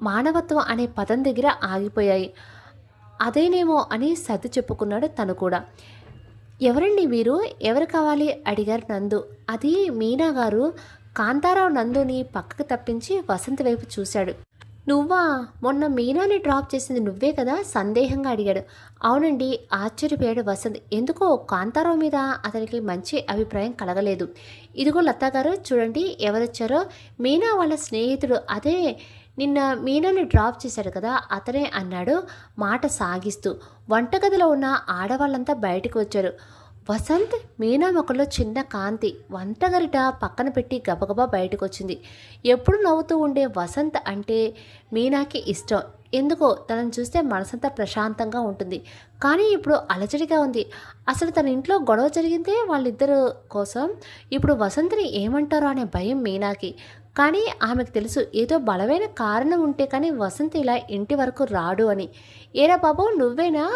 S1: మానవత్వం అనే పదం దగ్గర ఆగిపోయాయి. అదేనేమో అని సర్ది చెప్పుకున్నాడు తను కూడా. ఎవరండి మీరు, ఎవరు కావాలి అడిగారు నందు. అది మీనా గారు. కాంతారావు నందుని పక్కకు తప్పించి వసంత్ వైపు చూశాడు. నువ్వా, మొన్న మీనాని డ్రాప్ చేసింది నువ్వే కదా సందేహంగా అడిగాడు. అవునండి ఆశ్చర్యపోయాడు వసంత్. ఎందుకో కాంతారావు మీద అతనికి మంచి అభిప్రాయం కలగలేదు. ఇదిగో లతా గారు చూడండి ఎవరొచ్చారో, మీనా వాళ్ళ స్నేహితుడు, అదే నిన్న మీనాని డ్రాప్ చేశాడు కదా అతనే అన్నాడు మాట సాగిస్తూ. వంటగదిలో ఉన్న ఆడవాళ్ళంతా బయటకు వచ్చారు. వసంత్ మీనా మొక్కలో చిన్న కాంతి వంటగరిట పక్కన పెట్టి గబగబా బయటకు వచ్చింది. ఎప్పుడు నవ్వుతూ ఉండే వసంత్ అంటే మీనాకి ఇష్టం. ఎందుకో తనను చూస్తే మనసంతా ప్రశాంతంగా ఉంటుంది. కానీ ఇప్పుడు అలజడిగా ఉంది. అసలు తన ఇంట్లో గొడవ జరిగిందే వాళ్ళిద్దరు కోసం. ఇప్పుడు వసంత్ని ఏమంటారో అనే భయం మీనాకి. కానీ ఆమెకు తెలుసు ఏదో బలమైన కారణం ఉంటే కానీ వసంత్ ఇలా ఇంటి వరకు రాడు అని. ఏరా బాబు నువ్వేనా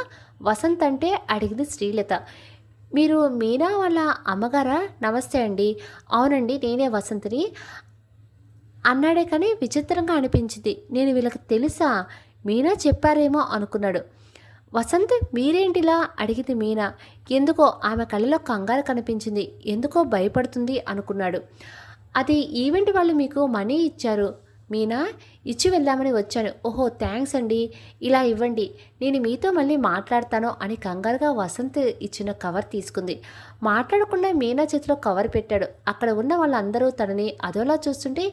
S1: వసంత్ అంటే అడిగింది శ్రీలత. మీరు మీనా వాళ్ళ అమ్మగారా? నమస్తే అండి. అవునండి నేనే వసంత్ని అన్నాడే కానీ విచిత్రంగా అనిపించింది. నేను వీళ్ళకి తెలుసా? మీనా చెప్పారేమో అనుకున్నాడు. వసంత్ మీరేంటిలా అడిగింది మీనా. ఎందుకో ఆమె కళ్ళలో కంగారు కనిపించింది. ఎందుకో భయపడుతుంది అనుకున్నాడు. అది ఈవెంట్ వాళ్ళు మీకు మనీ ఇచ్చారు మీనా ఇచ్చి వెళ్దామని వచ్చాను. ఓహో థ్యాంక్స్ అండి, ఇలా ఇవ్వండి, నేను మీతో మళ్ళీ మాట్లాడతాను అని కంగారుగా వసంత్ ఇచ్చిన కవర్ తీసుకుంది. మాట్లాడకుండా మీనా చేతిలో కవర్ పెట్టాడు. అక్కడ ఉన్న వాళ్ళందరూ తనని అదోలా చూస్తుంటే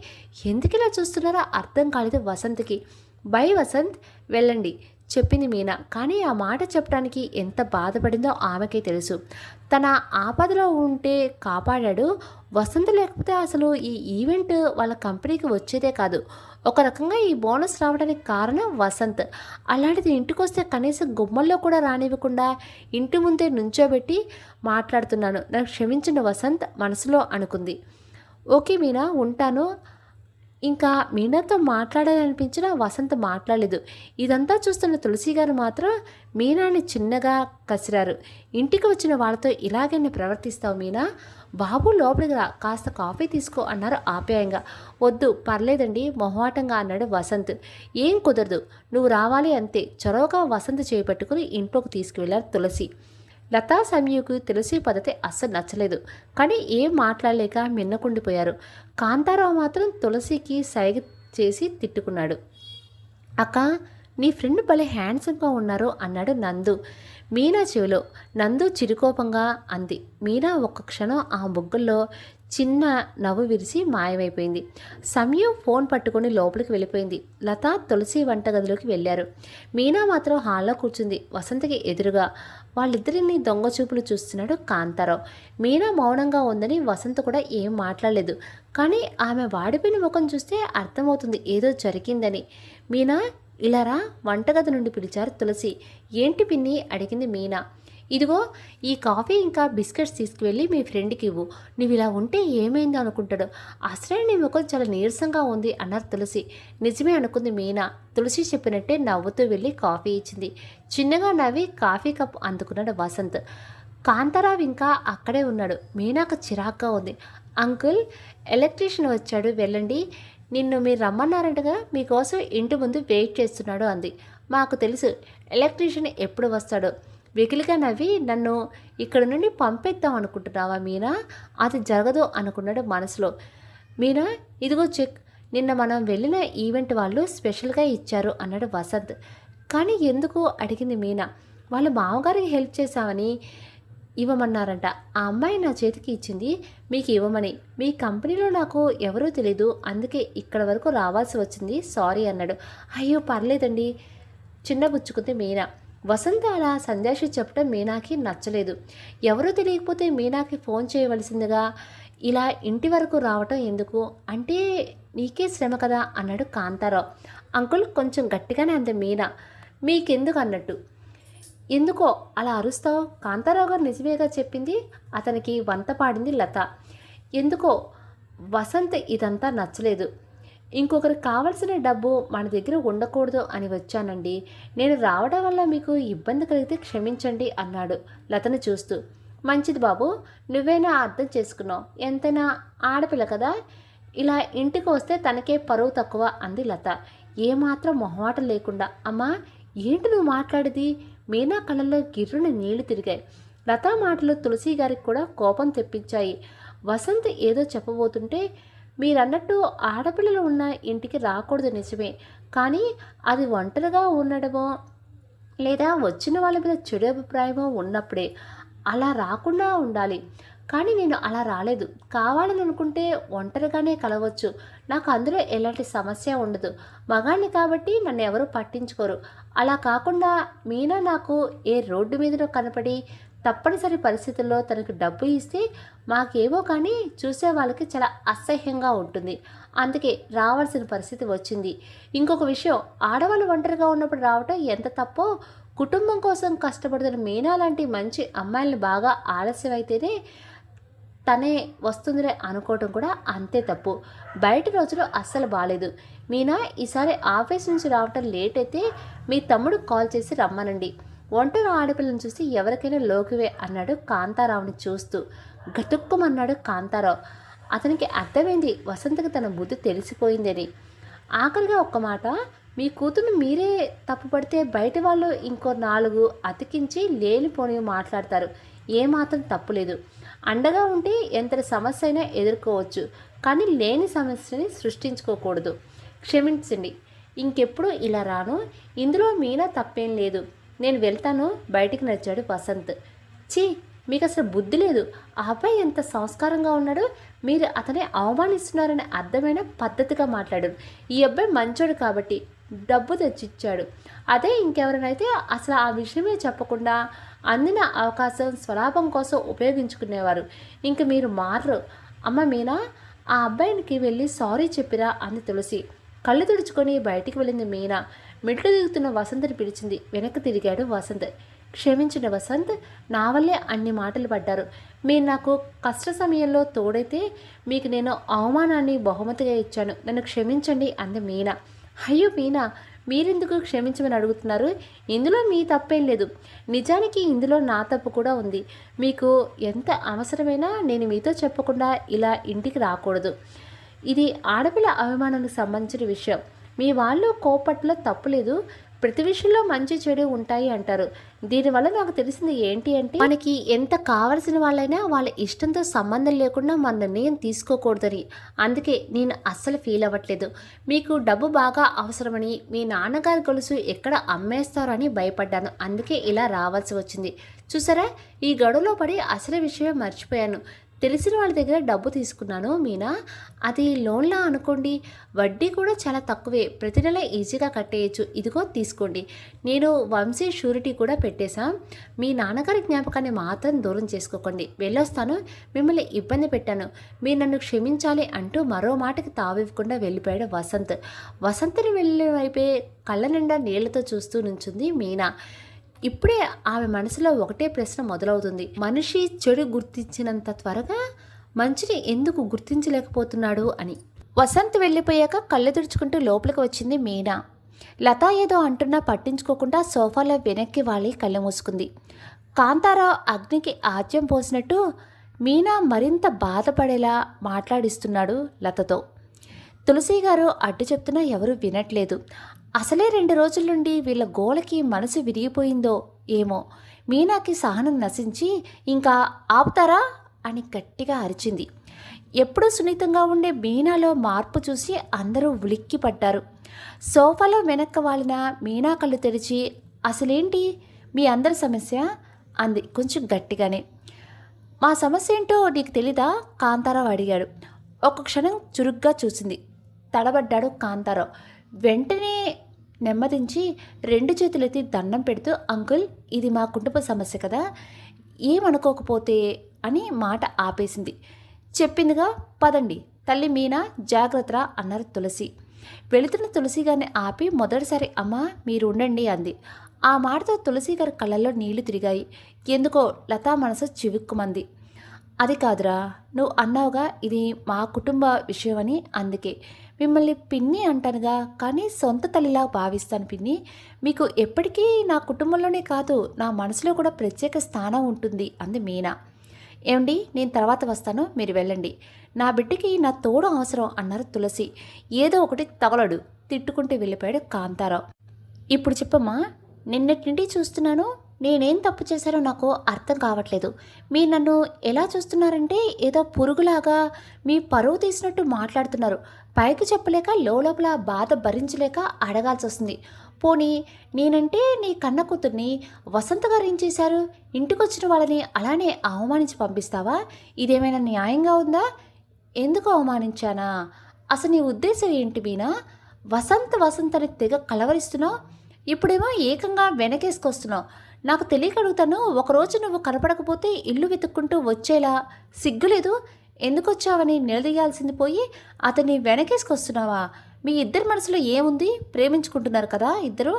S1: ఎందుకు ఇలా చూస్తున్నారో అర్థం కాలేదు వసంత్కి. బై వసంత్, వెళ్ళండి చెప్పింది మీనా. కానీ ఆ మాట చెప్పడానికి ఎంత బాధపడిందో ఆమెకే తెలుసు. తన ఆపదలో ఉంటే కాపాడాడు వసంత్, లేకపోతే అసలు ఈ ఈవెంట్ వాళ్ళ కంపెనీకి వచ్చేదే కాదు. ఒక రకంగా ఈ బోనస్ రావడానికి కారణం వసంత్. అలాంటిది ఇంటికొస్తే కనీసం గుమ్మల్లో కూడా రానివ్వకుండా ఇంటి ముందే నుంచోబెట్టి మాట్లాడుతున్నాను, నాకు క్షమించిన వసంత్ మనసులో అనుకుంది. ఓకే మీనా, ఉంటాను. ఇంకా మీనాతో మాట్లాడాలనిపించినా వసంత్ మాట్లాడలేదు. ఇదంతా చూస్తున్న తులసి గారు మాత్రం మీనాని చిన్నగా కసిరారు. ఇంటికి వచ్చిన వాళ్ళతో ఇలాగైనా ప్రవర్తిస్తావు మీనా? బాబు లోపలికి రా, కాస్త కాఫీ తీసుకో అన్నారు ఆప్యాయంగా. వద్దు పర్లేదండి మొహమాటంగా అన్నాడు వసంత్. ఏం కుదరదు, నువ్వు రావాలి అంతే. చొరవగా వసంత్ చేపట్టుకుని ఇంట్లోకి తీసుకువెళ్లారు తులసి. లతా సంయుకు తులసి పద్ధతి అస్సలు నచ్చలేదు. కానీ ఏం మాట్లాడలేక మిన్నకుండిపోయారు. కాంతారావు మాత్రం తులసికి సైగ చేసి తిట్టుకున్నాడు. అక్క, నీ ఫ్రెండ్ భలే హ్యాండ్సమ్గా ఉన్నారు అన్నాడు నందు మీనా చెవిలో. నందు చిరుకోపంగా అంది. మీనా ఒక్క క్షణం ఆ బుగ్గల్లో చిన్న నవ్వు విరిసి మాయమైపోయింది. సమయం ఫోన్ పట్టుకొని లోపలికి వెళ్ళిపోయింది. లత తులసి వంటగదిలోకి వెళ్ళారు. మీనా మాత్రం హాల్లో కూర్చుంది వసంతకి ఎదురుగా. వాళ్ళిద్దరిని దొంగ చూపులు చూస్తున్నాడు కాంతారావు. మీనా మౌనంగా ఉందని వసంత కూడా ఏం మాట్లాడలేదు. కానీ ఆమె వాడిపోయిన ముఖం చూస్తే అర్థమవుతుంది ఏదో జరిగిందని. మీనా ఇలా రా, వంటగది నుండి పిలిచారు తులసి. ఏంటి పిన్ని అడిగింది మీనా. ఇదిగో ఈ కాఫీ ఇంకా బిస్కెట్స్ తీసుకువెళ్ళి మీ ఫ్రెండ్కి ఇవ్వు. నువ్వు ఇలా ఉంటే ఏమైందో అనుకుంటాడు. అసలే నీ ముఖం చాలా నీరసంగా ఉంది అన్నారు తులసి. నిజమే అనుకుంది మీనా. తులసి చెప్పినట్టే నవ్వుతూ వెళ్ళి కాఫీ ఇచ్చింది. చిన్నగా నవ్వి కాఫీ కప్ అందుకున్నాడు వసంత్. కాంతారావు ఇంకా అక్కడే ఉన్నాడు. మీనాకు చిరాగ్గా ఉంది. అంకుల్, ఎలక్ట్రీషియన్ వచ్చాడు, వెళ్ళండి. నిన్ను మీరు రమ్మన్నారంటగా, మీకోసం ఇంటి ముందు వెయిట్ చేస్తున్నాడు అంది. మాకు తెలుసు, ఎలక్ట్రీషియన్ ఎప్పుడు వస్తాడో. వెకిలిగా నవ్వి, నన్ను ఇక్కడ నుండి పంపేద్దాం అనుకుంటున్నావా మీనా? అది జరగదు అనుకున్నాడు మనసులో. మీనా ఇదిగో చెక్, నిన్న మనం వెళ్ళిన ఈవెంట్ వాళ్ళు స్పెషల్గా ఇచ్చారు అన్నాడు వసంత్. కానీ ఎందుకు అడిగింది మీనా. వాళ్ళ మామగారికి హెల్ప్ చేశామని ఇవ్వమన్నారంట. ఆ అమ్మాయి నా చేతికి ఇచ్చింది మీకు ఇవ్వమని. మీ కంపెనీలో నాకు ఎవరూ తెలీదు, అందుకే ఇక్కడ వరకు రావాల్సి వచ్చింది, సారీ అన్నాడు. అయ్యో పర్లేదండి చిన్నబుచ్చుకుంది మీనా. వసంత అలా సందేశం చెప్పడం మీనాకి నచ్చలేదు. ఎవరూ తెలియకపోతే మీనాకి ఫోన్ చేయవలసిందిగా ఇలా ఇంటి వరకు రావటం ఎందుకు అంటే నీకే శ్రమ కదా అన్నాడు కాంతారావు. అంకుల్ కొంచెం గట్టిగానే అంది మీనా. మీకెందుకు అన్నట్టు. ఎందుకో అలా అరుస్తావు? కాంతారావు గారు నిజమేగా చెప్పింది. అతనికి వంత పాడింది లత. ఎందుకో వసంత్ ఇదంతా నచ్చలేదు. ఇంకొకరికి కావలసిన డబ్బు మన దగ్గర ఉండకూడదు అని వచ్చానండి. నేను రావడం వల్ల మీకు ఇబ్బంది కలిగితే క్షమించండి అన్నాడు లతను చూస్తూ. మంచిది బాబు, నువ్వైనా అర్థం చేసుకున్నావు, ఎంతైనా ఆడపిల్ల కదా. ఇలా ఇంటికి వస్తే తనకే పరువు తక్కువ అంది లత ఏమాత్రం మొహమాటం లేకుండా. అమ్మా ఏంటి నువ్వు మాట్లాడేది? మీనా కళ్ళల్లో గిర్రుని నీళ్లు తిరిగాయి. లతా మాటలు తులసి గారికి కూడా కోపం తెప్పించాయి. వసంత్ ఏదో చెప్పబోతుంటే, మీరన్నట్టు ఆడపిల్లలు ఉన్న ఇంటికి రాకూడదు నిజమే, కానీ అది ఒంటరిగా ఉండడమో లేదా వచ్చిన వాళ్ళ మీద చెడు అభిప్రాయమో ఉన్నప్పుడే అలా రాకుండా ఉండాలి. కానీ నేను అలా రాలేదు. కావాలని అనుకుంటే ఒంటరిగానే కలవచ్చు. నాకు అందులో ఎలాంటి సమస్య ఉండదు. మగాణ్ణి కాబట్టి నన్ను ఎవరు పట్టించుకోరు. అలా కాకుండా మీనా నాకు ఏ రోడ్డు మీదనో కనపడి తప్పనిసరి పరిస్థితుల్లో తనకు డబ్బు ఇస్తే మాకేవో కానీ చూసే వాళ్ళకి చాలా అసహ్యంగా ఉంటుంది. అందుకే రావాల్సిన పరిస్థితి వచ్చింది. ఇంకొక విషయం, ఆడవాళ్ళు ఒంటరిగా ఉన్నప్పుడు రావటం ఎంత తప్పో, కుటుంబం కోసం కష్టపడుతున్న మీనా లాంటి మంచి అమ్మాయిల్ని బాగా ఆలస్యం అయితేనే తనే వస్తుందిలే అనుకోవటం కూడా అంతే తప్పు. బయట రోజులు అస్సలు బాగాలేదు. మీనా ఈసారి ఆఫీస్ నుంచి రావటం లేట్ అయితే మీ తమ్ముడు కాల్ చేసి రమ్మనండి. ఒంటరి ఆడపిల్లని చూసి ఎవరికైనా లోకువే అన్నాడు కాంతారావుని చూస్తూ. గతుక్కుమన్నాడు కాంతారావు. అతనికి అర్థమైంది వసంతకి తన బుద్ధి తెలిసిపోయిందని. ఆఖరిగా ఒక్క మాట, మీ కూతురు మీరే తప్పుపడితే బయట వాళ్ళు ఇంకో 4 అతికించి లేనిపోని మాట్లాడతారు. ఏమాత్రం తప్పులేదు. అండగా ఉంటే ఎంతటి సమస్య అయినా ఎదుర్కోవచ్చు, కానీ లేని సమస్యని సృష్టించుకోకూడదు. క్షమించండి, ఇంకెప్పుడు ఇలా రాను. ఇందులో మీనా తప్పేం లేదు. నేను వెళ్తాను, బయటికి నడిచాడు వసంత్. ఛీ, మీకు అసలు బుద్ధి లేదు. ఆ అబ్బాయి ఎంత సంస్కారంగా ఉన్నాడు, మీరు అతనే అవమానిస్తున్నారని అర్థమైన పద్ధతిగా మాట్లాడారు. ఈ అబ్బాయి మంచోడు కాబట్టి డబ్బు తెచ్చిచ్చాడు. అదే ఇంకెవరినైతే అసలు ఆ విషయమే చెప్పకుండా అందిన అవకాశం స్వలాభం కోసం ఉపయోగించుకునేవారు. ఇంక మీరు మారరు. అమ్మ మీనా, ఆ అబ్బాయికి వెళ్ళి సారీ చెప్పిరా అంది తులసి. కళ్ళు తుడుచుకొని బయటికి వెళ్ళింది మీనా. మెట్లు దిగుతున్న వసంత్ని పిలిచింది. వెనక్కి తిరిగాడు వసంత్. క్షమించిన వసంత్, నా వల్లే అన్ని మాటలు పడ్డారు. మీరు నాకు కష్ట సమయంలో తోడైతే మీకు నేను అవమానాన్ని బహుమతిగా ఇచ్చాను. నన్ను క్షమించండి అంది మీనా. అయ్యో మీనా, మీరెందుకు క్షమించమని అడుగుతున్నారు? ఇందులో మీ తప్పేం లేదు. నిజానికి ఇందులో నా తప్పు కూడా ఉంది. మీకు ఎంత అవసరమైనా నేను మీతో చెప్పకుండా ఇలా ఇంటికి రాకూడదు. ఇది ఆడపిల్ల అవమానానికి సంబంధించిన విషయం. మీ వాళ్ళు కోపట్లో తప్పులేదు. ప్రతి విషయంలో మంచి చెడు ఉంటాయి అంటారు. దీనివల్ల నాకు తెలిసింది ఏంటి అంటే, మనకి ఎంత కావలసిన వాళ్ళైనా వాళ్ళ ఇష్టంతో సంబంధం లేకుండా మన నిర్ణయం తీసుకోకూడదని. అందుకే నేను అస్సలు ఫీల్ అవ్వట్లేదు. మీకు డబ్బు బాగా అవసరమని, మీ నాన్నగారి గొలుసు ఎక్కడ అమ్మేస్తారని భయపడ్డాను. అందుకే ఇలా రావాల్సి వచ్చింది. చూసారా, ఈ గడువులో పడి అసలు విషయం మర్చిపోయాను. తెలిసిన వాళ్ళ దగ్గర డబ్బు తీసుకున్నాను మీనా. అది లోన్లా అనుకోండి. వడ్డీ కూడా చాలా తక్కువే. ప్రతి నెల ఈజీగా కట్టేయచ్చు. ఇదిగో తీసుకోండి. నేను వంశీ షూరిటీ కూడా పెట్టేశాం. మీ నాన్నగారి జ్ఞాపకాన్ని మాత్రం దూరం చేసుకోకండి. వెళ్ళొస్తాను. మిమ్మల్ని ఇబ్బంది పెట్టాను. మీరు నన్ను క్షమించాలి అంటూ మరో మాటకి తావివ్వకుండా వెళ్ళిపోయాడు వసంత్. వసంత్ని వెళ్ళే వైపే కళ్ళ నిండా నీళ్లతో చూస్తూ నుంచుంది మీనా. ఇప్పుడే ఆమె మనసులో ఒకటే ప్రశ్న మొదలవుతుంది. మనిషి చెడు గుర్తించినంత త్వరగా మంచిని ఎందుకు గుర్తించలేకపోతున్నాడు అని. వసంత్ వెళ్ళిపోయాక కళ్ళు తుడుచుకుంటూ లోపలికి వచ్చింది మీనా. లత ఏదో అంటున్నా పట్టించుకోకుండా సోఫాలో వెనక్కి వాలి కళ్ళు మూసుకుంది. కాంతారావు అగ్నికి ఆజ్యం పోసినట్టు మీనా మరింత బాధపడేలా మాట్లాడిస్తున్నాడు లతతో. తులసి గారు అడ్డు చెప్తున్నా ఎవరూ వినట్లేదు. అసలే 2 రోజుల నుండి వీళ్ళ గోలకి మనసు విరిగిపోయిందో ఏమో. మీనాకి సహనం నశించి ఇంకా ఆపుతారా అని గట్టిగా అరిచింది. ఎప్పుడూ సున్నితంగా ఉండే మీనాలో మార్పు చూసి అందరూ ఉలిక్కి పడ్డారు. సోఫాలో వెనక్కి వాలిన మీనా కళ్ళు తెరిచి, అసలేంటి మీ అందరి సమస్య అంది కొంచెం గట్టిగానే. మా సమస్య ఏంటో నీకు తెలీదా? కాంతారావు అడిగాడు. ఒక క్షణం చురుగ్గా చూసింది. తడబడ్డాడు కాంతారావు. వెంటనే నెమ్మదించి 2 చేతులెత్తి దండం పెడుతూ, అంకుల్, ఇది మా కుటుంబ సమస్య కదా, ఏమనుకోకపోతే అని మాట ఆపేసింది. చెప్పిందిగా, పదండి తల్లి మీనా, జాగ్రత్త అన్నారు తులసి. వెళుతున్న తులసి గారిని ఆపి మొదటిసారి అమ్మా మీరు ఉండండి అంది. ఆ మాటతో తులసి గారి కళ్ళల్లో నీళ్లు తిరిగాయి. ఎందుకో లతా మనసు చివుక్కుమంది. అది కాదురా, నువ్వు అన్నావుగా ఇది మా కుటుంబ విషయమని, అందుకే మిమ్మల్ని పిన్ని అంటానుగా, కానీ సొంత తల్లిలా భావిస్తాను పిన్ని. మీకు ఎప్పటికీ నా కుటుంబంలోనే కాదు, నా మనసులో కూడా ప్రత్యేక స్థానం ఉంటుంది అంది మీనా. ఏమండి, నేను తర్వాత వస్తాను, మీరు వెళ్ళండి. నా బిడ్డకి నా తోడు అవసరం అన్నారు తులసి. ఏదో ఒకటి తగలడు తిట్టుకుంటూ వెళ్ళిపోయాడు కాంతారావు. ఇప్పుడు చెప్పమ్మా, నిన్నటి నుండి చూస్తున్నాను, నేనేం తప్పు చేశారో నాకు అర్థం కావట్లేదు. మీరు నన్ను ఎలా చూస్తున్నారంటే ఏదో పురుగులాగా మీ పరువు తీసినట్టు మాట్లాడుతున్నారు. పైకి చెప్పలేక లోపల బాధ భరించలేక అడగాల్సి వస్తుంది. పోనీ నేనంటే నీ కన్న కూతుర్ని, వసంత గారు ఏం చేశారు? ఇంటికొచ్చిన వాళ్ళని అలానే అవమానించి పంపిస్తావా? ఇదేమైనా న్యాయంగా ఉందా? ఎందుకు అవమానించానా? అసలు నీ ఉద్దేశం ఏంటి మీనా? వసంత్ అని తెగ కలవరిస్తున్నావు. ఇప్పుడేమో ఏకంగా వెనకేసుకొస్తున్నావు. నాకు తెలియక అడుగుతాను, ఒకరోజు నువ్వు కనపడకపోతే ఇల్లు వెతుక్కుంటూ వచ్చేలా సిగ్గులేదు? ఎందుకు వచ్చావని నిలదీయాల్సింది పోయి అతన్ని వెనకేసుకొస్తున్నావా? మీ ఇద్దరి మనసులో ఏముంది? ప్రేమించుకుంటున్నారు కదా ఇద్దరు.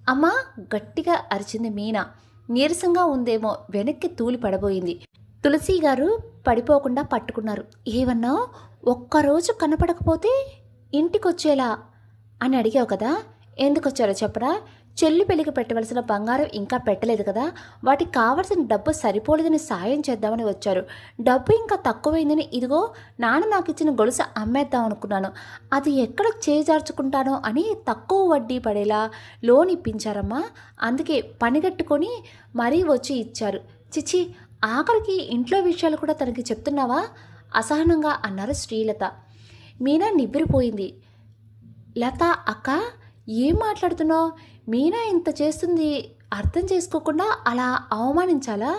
S1: అమ్మా, గట్టిగా అరిచింది మీనా. నీరసంగా ఉందేమో వెనక్కి తూలి పడబోయింది. తులసి గారు పడిపోకుండా పట్టుకున్నారు. ఏమన్నావు? ఒక్కరోజు కనపడకపోతే ఇంటికొచ్చేలా అని అడిగావు కదా, ఎందుకు వచ్చారో చెప్పరా? చెల్లి పెళ్లికి పెట్టవలసిన బంగారం ఇంకా పెట్టలేదు కదా, వాటికి కావలసిన డబ్బు సరిపోలేదని సాయం చేద్దామని వచ్చారు. డబ్బు ఇంకా తక్కువైందని ఇదిగో నాన్న నాకు ఇచ్చిన గొలుసు అమ్మేద్దాం అనుకున్నాను. అది ఎక్కడ చేజార్చుకుంటానో అని తక్కువ వడ్డీ పడేలా లోన్ ఇప్పించారమ్మా. అందుకే పనిగట్టుకొని మరీ వచ్చి ఇచ్చారు. చిచి, ఆఖరికి ఇంట్లో విషయాలు కూడా తనకి చెప్తున్నావా? అసహనంగా అన్నారు శ్రీలత. మీనా నివ్విరిపోయింది. లత అక్క, ఏం మాట్లాడుతున్నావు? మీనా ఇంత చేస్తుంది అర్థం చేసుకోకుండా అలా అవమానించాలా?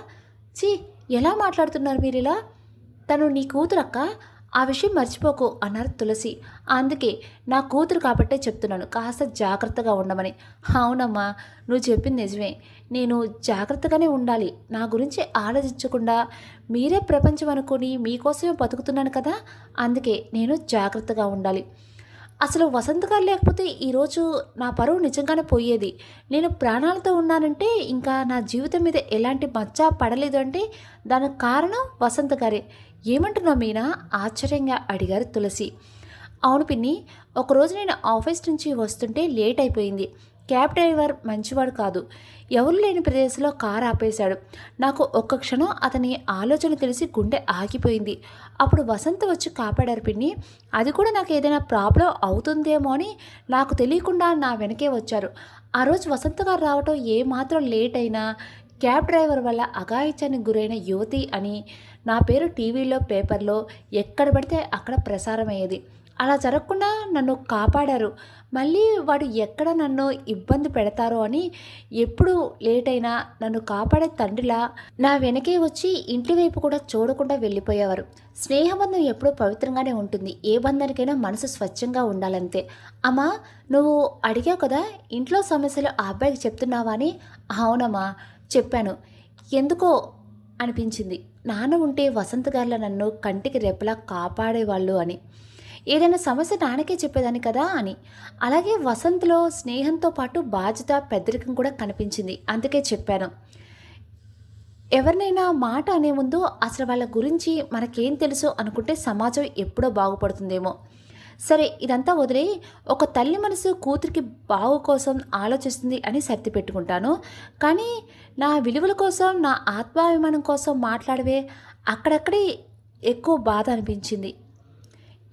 S1: ఛీ, ఎలా మాట్లాడుతున్నారు మీరు ఇలా? తను నీ కూతురక్క, ఆ విషయం మర్చిపోకు అన్నారు తులసి. అందుకే నా కూతురు కాబట్టే చెప్తున్నాను, కాస్త జాగ్రత్తగా ఉండమని. అవునమ్మా, నువ్వు చెప్పింది నిజమే. నేను జాగ్రత్తగానే ఉండాలి. నా గురించి ఆలోచించకుండా మీరే ప్రపంచం అనుకొని మీకోసమే బతుకుతున్నాను కదా, అందుకే నేను జాగ్రత్తగా ఉండాలి. అసలు వసంత్ గారు లేకపోతే ఈరోజు నా పరువు నిజంగానే పోయేది. నేను ప్రాణాలతో ఉన్నానంటే ఇంకా నా జీవితం మీద ఎలాంటి మచ్చ పడలేదు అంటే దానికి కారణం వసంత్ గారే. ఏమంటున్నావు మీనా? ఆశ్చర్యంగా అడిగారు తులసి. అవును పిన్ని, ఒకరోజు నేను ఆఫీస్ నుంచి వస్తుంటే లేట్ అయిపోయింది. క్యాబ్ డ్రైవర్ మంచివాడు కాదు. ఎవరు లేని ప్రదేశంలో కారు ఆపేశాడు. నాకు ఒక్క క్షణం అతని ఆలోచన తెలిసి గుండె ఆగిపోయింది. అప్పుడు వసంత్ వచ్చి కాపాడారు పిన్ని. అది కూడా నాకు ఏదైనా ప్రాబ్లం అవుతుందేమో అని నాకు తెలియకుండా నా వెనకే వచ్చారు. ఆ రోజు వసంత్ గారు రావటం ఏమాత్రం లేట్ అయినా క్యాబ్ డ్రైవర్ వల్ల అఘాయిత్యానికి గురైన యువతి అని నా పేరు టీవీలో, పేపర్లో ఎక్కడ పడితే అక్కడ ప్రసారం అయ్యేది. అలా జరగకుండా నన్ను కాపాడారు. మళ్ళీ వాడు ఎక్కడ నన్ను ఇబ్బంది పెడతారో అని ఎప్పుడు లేట్ అయినా నన్ను కాపాడే తండ్రిలా నా వెనకే వచ్చి ఇంటి వైపు కూడా చూడకుండా వెళ్ళిపోయేవారు. స్నేహబంధం ఎప్పుడూ పవిత్రంగానే ఉంటుంది. ఏ బంధానికైనా మనసు స్వచ్ఛంగా ఉండాలంతే. అమ్మా, నువ్వు అడిగావు కదా ఇంట్లో సమస్యలు ఆ అబ్బాయికి చెప్తున్నావా అని. అవునమ్మా, చెప్పాను. ఎందుకో అనిపించింది, నాన్న ఉంటే వసంత్ గారుల నన్ను కంటికి రెప్పలా కాపాడేవాళ్ళు అని. ఏదైనా సమస్య నాన్నకే చెప్పేదాన్ని కదా అని. అలాగే వసంత్లో స్నేహంతో పాటు బాధ్యత, పెద్దరికం కూడా కనిపించింది. అందుకే చెప్పాను. ఎవరినైనా మాట అనే ముందు అసలు వాళ్ళ గురించి మనకేం తెలుసో అనుకుంటే సమాజం ఎప్పుడో బాగుపడుతుందేమో. సరే, ఇదంతా వదిలే, ఒక తల్లి మనసు కూతురికి బాగు కోసం ఆలోచిస్తుంది అని సర్ది పెట్టుకుంటాను. కానీ నా విలువల కోసం, నా ఆత్మాభిమానం కోసం మాట్లాడవే, అక్కడక్కడే ఎక్కువ బాధ అనిపించింది.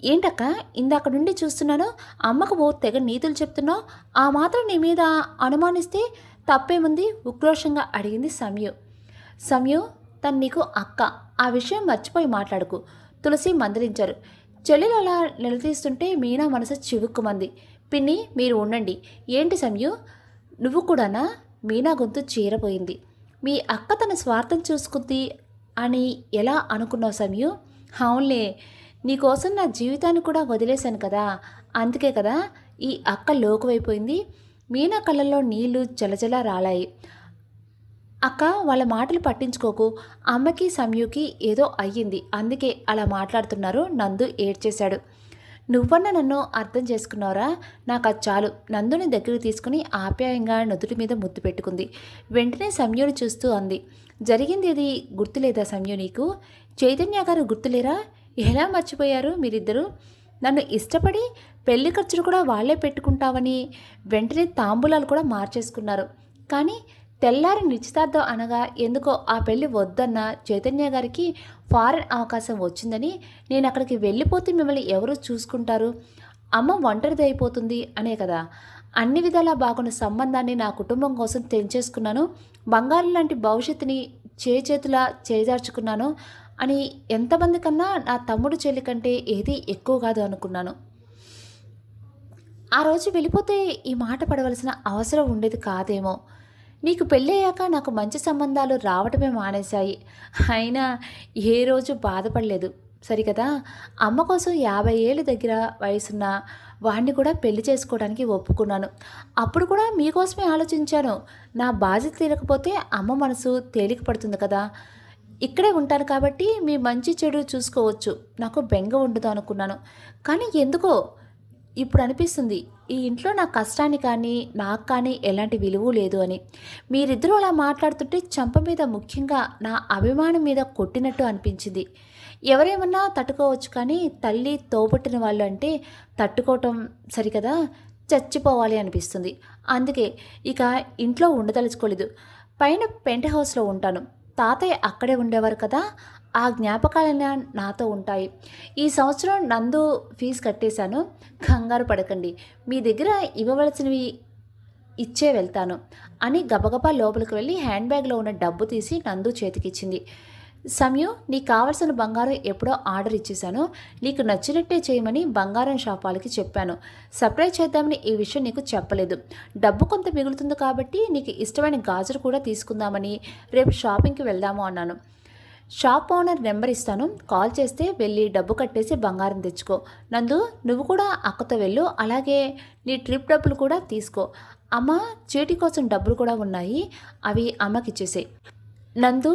S1: ఏంటక్క, ఇందాక నుండి చూస్తున్నాను అమ్మకు ఓ తెగ నీతులు చెప్తున్నావు. ఆ మాత్రం నీ మీద అనుమానిస్తే తప్పేముంది? ఉక్రోషంగా అడిగింది సంయు. సంయు, తను నీకు అక్క, ఆ విషయం మర్చిపోయి మాట్లాడుకు, తులసి మందలించారు. చెల్లెలు అలా నిలదీస్తుంటే మీనా మనసు చివుక్కుమంది. పిన్ని, మీరు ఉండండి. ఏంటి సంయు, నువ్వు కూడానా? మీనా గొంతు చీరపోయింది. మీ అక్క తన స్వార్థం చూసుకుంది అని ఎలా అనుకున్నావు సంయు? అవునులే, నీకోసం నా జీవితాన్ని కూడా వదిలేశాను కదా, అందుకే కదా ఈ అక్క లోకువైపోయింది. మీనా కళ్ళల్లో నీళ్లు జలజల రాలాయి. అక్క, వాళ్ళ మాటలు పట్టించుకోకు. అమ్మకి సంయుకి ఏదో అయ్యింది, అందుకే అలా మాట్లాడుతున్నారు. నందు ఏడ్చేశాడు. నువ్వన్నా నన్ను అర్థం చేసుకున్నారా? నాకు అది చాలు. నందుని దగ్గరికి తీసుకుని ఆప్యాయంగా నుదుటి మీద ముద్దు పెట్టుకుంది. వెంటనే సంయుని చూస్తూ అంది, జరిగింది ఏది గుర్తులేదా సంయు నీకు? చైతన్య గారు గుర్తులేరా? ఎలా మర్చిపోయారు మీరిద్దరూ? నన్ను ఇష్టపడి పెళ్లి ఖర్చులు కూడా వాళ్లే పెట్టుకుంటావని వెంటనే తాంబూలాలు కూడా మార్చేసుకున్నారు. కానీ తెల్లారి నిశ్చితార్థం అనగా ఎందుకో ఆ పెళ్లి వద్దన్న చైతన్య గారికి ఫారెన్ అవకాశం వచ్చిందని నేను అక్కడికి వెళ్ళిపోతే మిమ్మల్ని ఎవరు చూసుకుంటారు? అమ్మ ఒంటరిది అయిపోతుంది అనే కదా అన్ని విధాలా బాగున్న సంబంధాన్ని నా కుటుంబం కోసం తెంచేసుకున్నాను. బంగారం లాంటి భవిష్యత్తుని చేతులా చేజార్చుకున్నాను అని ఎంతమంది కన్నా నా తమ్ముడు చెల్లి కంటే ఏది ఎక్కువ కాదు అనుకున్నాను. ఆ రోజు వెళ్ళిపోతే ఈ మాట పడవలసిన అవసరం ఉండేది కాదేమో. నీకు పెళ్ళయ్యాక నాకు మంచి సంబంధాలు రావటమే మానేశాయి. అయినా ఏ రోజు బాధపడలేదు సరికదా. అమ్మ కోసం 50 ఏళ్ళ దగ్గర వయసున్న వాడిని కూడా పెళ్లి చేసుకోవడానికి ఒప్పుకున్నాను. అప్పుడు కూడా మీకోసమే ఆలోచించాను. నా బాధ్యత తీరకపోతే అమ్మ మనసు తేలిక పడుతుంది కదా. ఇక్కడే ఉంటాను కాబట్టి మీ మంచి చెడు చూసుకోవచ్చు, నాకు బెంగ ఉండదు అనుకున్నాను. కానీ ఎందుకో ఇప్పుడు అనిపిస్తుంది ఈ ఇంట్లో నా కష్టాన్ని కానీ నాకు కానీ ఎలాంటి విలువ లేదు అని. మీరిద్దరూ అలా మాట్లాడుతుంటే చంప మీద, ముఖ్యంగా నా అభిమానం మీద కొట్టినట్టు అనిపించింది. ఎవరేమన్నా తట్టుకోవచ్చు, కానీ తల్లి తోబుట్టిన వాళ్ళు అంటే తట్టుకోవటం సరికదా, చచ్చిపోవాలి అనిపిస్తుంది. అందుకే ఇక ఇంట్లో ఉండదలుచుకోలేదు. పైన పెంట్ హౌస్లో ఉంటాను. తాతయ్య అక్కడే ఉండేవారు కదా, ఆ జ్ఞాపకాలైనా నాతో ఉంటాయి. ఈ సంవత్సరం నందు ఫీజు కట్టేశాను, కంగారు పడకండి, మీ దగ్గర ఇవ్వవలసినవి ఇచ్చే వెళ్తాను అని గబగబా లోపలికి వెళ్ళి హ్యాండ్ బ్యాగ్లో ఉన్న డబ్బు తీసి నందు చేతికిచ్చింది. సమయం నీకు కావలసిన బంగారం ఎప్పుడో ఆర్డర్ ఇచ్చేశాను. నీకు నచ్చినట్టే చేయమని బంగారం షాప్ వాళ్ళకి చెప్పాను. సర్ప్రైజ్ చేద్దామని ఈ విషయం నీకు చెప్పలేదు. డబ్బు కొంత మిగులుతుంది కాబట్టి నీకు ఇష్టమైన గాజులు కూడా తీసుకుందామని రేపు షాపింగ్కి వెళ్దాము అన్నాను. షాప్ ఓనర్ నెంబర్ ఇస్తాను, కాల్ చేస్తే వెళ్ళి డబ్బు కట్టేసి బంగారం తెచ్చుకో. నందు, నువ్వు కూడా అక్కతో వెళ్ళు, అలాగే నీ ట్రిప్ డబ్బులు కూడా తీసుకో. అమ్మ చీటీ కోసం డబ్బులు కూడా ఉన్నాయి, అవి అమ్మకి ఇచ్చేసేయ్. నందు,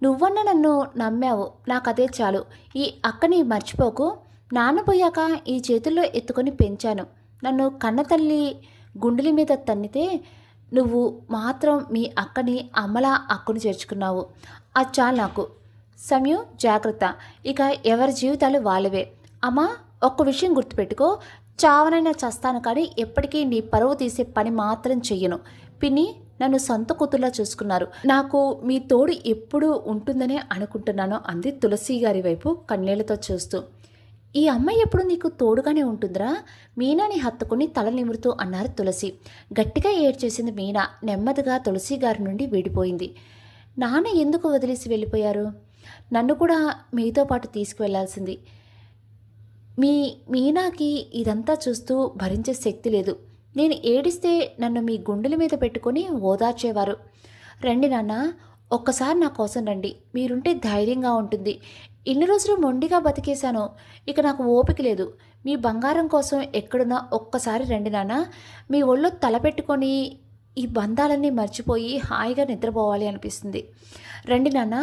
S1: నువ్వన్న నన్ను నమ్మావు, నాకు అదే చాలు. ఈ అక్కని మర్చిపోకు. నాన్న పోయాక ఈ చేతుల్లో ఎత్తుకొని పెంచాను. నన్ను కన్న తల్లి గుండెల మీద తన్నితే నువ్వు మాత్రం మీ అక్కని అమ్మలా అక్కుని చేర్చుకున్నావు. అది చాలు నాకు. సమయం జాగ్రత్త. ఇక ఎవరి జీవితాలు వాళ్ళవే. అమ్మా, ఒక్క విషయం గుర్తుపెట్టుకో, చావనైనా చస్తాను కానీ ఎప్పటికీ నీ పరువు తీసే పని మాత్రం చెయ్యను. పిన్ని నన్ను సొంత కూతుర్లా చూసుకున్నారు. నాకు మీ తోడు ఎప్పుడూ ఉంటుందనే అనుకుంటున్నాను అంది తులసి గారి వైపు కన్నీళ్లతో చూస్తూ. ఈ అమ్మాయి ఎప్పుడు నీకు తోడుగానే ఉంటుందిరా? మీనాని హత్తుకుని తల నిమురుతూ అన్నారు తులసి. గట్టిగా ఏడ్చేసింది మీనా. నెమ్మదిగా తులసి గారి నుండి విడిపోయింది. నాన్న ఎందుకు వదిలేసి వెళ్ళిపోయారు? నన్ను కూడా మీతో పాటు తీసుకువెళ్లాల్సింది. మీనాకి ఇదంతా చూస్తూ భరించే శక్తి లేదు. నేను ఏడిస్తే నన్ను మీ గుండెల మీద పెట్టుకొని ఓదార్చేవారు. రండి నాన్న, ఒక్కసారి నా కోసం రండి, మీరుంటే ధైర్యంగా ఉంటుంది. ఇన్ని రోజులు మొండిగా బతికేశాను, ఇక నాకు ఓపిక లేదు. మీ బంగారం కోసం ఎక్కడున్నా ఒక్కసారి రండి నాన్న. మీ ఒళ్ళో తలపెట్టుకొని ఈ బంధాలన్నీ మర్చిపోయి హాయిగా నిద్రపోవాలి అనిపిస్తుంది. రండి నాన్న,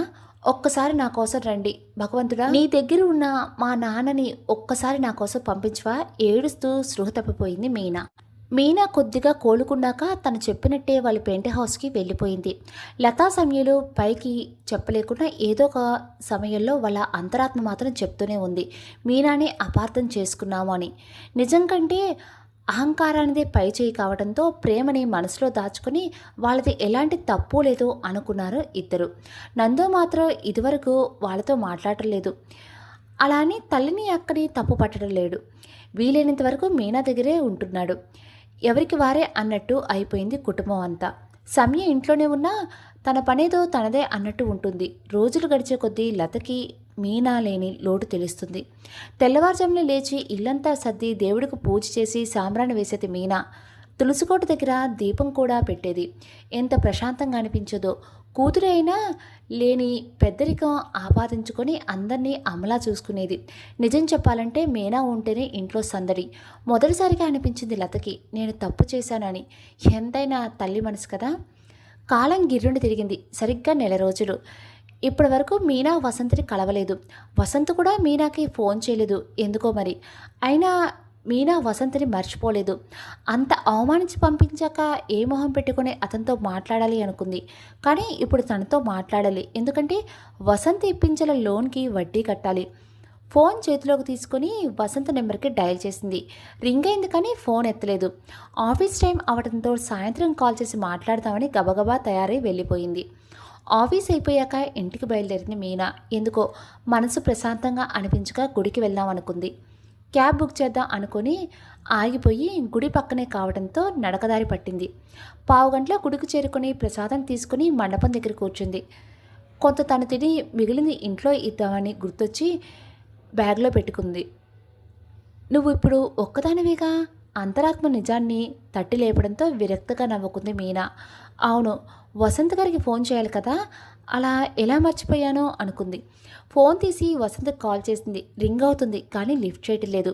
S1: ఒక్కసారి నా కోసం రండి. భగవంతుడా, నీ దగ్గర ఉన్న మా నాన్నని ఒక్కసారి నా కోసం పంపించవా? ఏడుస్తూ స్పృహ తప్పిపోయింది మీనా. మీనా కొద్దిగా కోలుకున్నాక తను చెప్పినట్టే వాళ్ళ పెంట్ హౌస్కి వెళ్ళిపోయింది. లతా సమయంలో పైకి చెప్పలేకుండా ఏదో ఒక సమయంలో వాళ్ళ అంతరాత్మ మాత్రం చెప్తూనే ఉంది, మీనాని అపార్థం చేసుకున్నాము అని. నిజం కంటే అహంకారానిదే పై చేయి కావడంతో ప్రేమని మనసులో దాచుకుని వాళ్ళది ఎలాంటి తప్పు లేదు అనుకున్నారు ఇద్దరు. నందు మాత్రం ఇదివరకు వాళ్ళతో మాట్లాడటం లేదు. అలా అని తల్లిని అక్కని తప్పు పట్టడం లేడు. వీలైనంత వరకు మీనా దగ్గరే ఉంటున్నాడు. ఎవరికి వారే అన్నట్టు అయిపోయింది కుటుంబం అంతా. సమయం ఇంట్లోనే ఉన్నా తన పనేదో తనదే అన్నట్టు ఉంటుంది. రోజులు గడిచే కొద్దీ లతకి మీనా లేని లోటు తెలుస్తుంది. తెల్లవారుజామున లేచి ఇల్లంతా సర్ది దేవుడికి పూజ చేసి సాంబ్రాణి వేసేది మీనా. తులసికోట దగ్గర దీపం కూడా పెట్టేది. ఎంత ప్రశాంతంగా అనిపించదో. కూతురు అయినా లేని పెద్దరికం ఆపాదించుకొని అందరినీ అమలా చూసుకునేది. నిజం చెప్పాలంటే మీనా ఉంటేనే ఇంట్లో సందడి. మొదటిసారిగా అనిపించింది లతకి, నేను తప్పు చేశానని. ఎంతైనా తల్లి మనసు కదా. కాలం గిర్రుండి తిరిగింది. సరిగ్గా 1 రోజులు. ఇప్పటి వరకు మీనా వసంతని కలవలేదు. వసంత్ కూడా మీనాకి ఫోన్ చేయలేదు ఎందుకో మరి. అయినా మీనా వసంతని మర్చిపోలేదు. అంత అవమానించి పంపించాక ఏ మొహం పెట్టుకుని అతనితో మాట్లాడాలి అనుకుంది. కానీ ఇప్పుడు తనతో మాట్లాడాలి. ఎందుకంటే వసంత్ ఇప్పించిన లోన్కి వడ్డీ కట్టాలి. ఫోన్ చేతిలోకి తీసుకుని వసంత్ నెంబర్కి డయల్ చేసింది. రింగ్ అయింది కానీ ఫోన్ ఎత్తలేదు. ఆఫీస్ టైం అవడంతో సాయంత్రం కాల్ చేసి మాట్లాడదామని గబగబా తయారై వెళ్ళిపోయింది. ఆఫీస్ అయిపోయాక ఇంటికి బయలుదేరింది మీనా. ఎందుకో మనసు ప్రశాంతంగా అనిపించక గుడికి వెళ్దాం అనుకుంది. క్యాబ్ బుక్ చేద్దాం అనుకుని ఆగిపోయి గుడి పక్కనే కావడంతో నడకదారి పట్టింది. 15 గంటల గుడికి చేరుకుని ప్రసాదం తీసుకుని మండపం దగ్గర కూర్చుంది. కొంత తను తిని మిగిలింది ఇంట్లో ఇద్దామని గుర్తొచ్చి బ్యాగ్లో పెట్టుకుంది. నువ్వు ఇప్పుడు ఒక్కదానివిగా? అంతరాత్మ నిజాన్ని తట్టి లేపడంతో విరక్తగా నవ్వుకుంది మీనా. అవును, వసంత్ గారికి ఫోన్ చేయాలి కదా, అలా ఎలా మర్చిపోయానో అనుకుంది. ఫోన్ తీసి వసంత్కి కాల్ చేసింది. రింగ్ అవుతుంది కానీ లిఫ్ట్ చేయటం లేదు.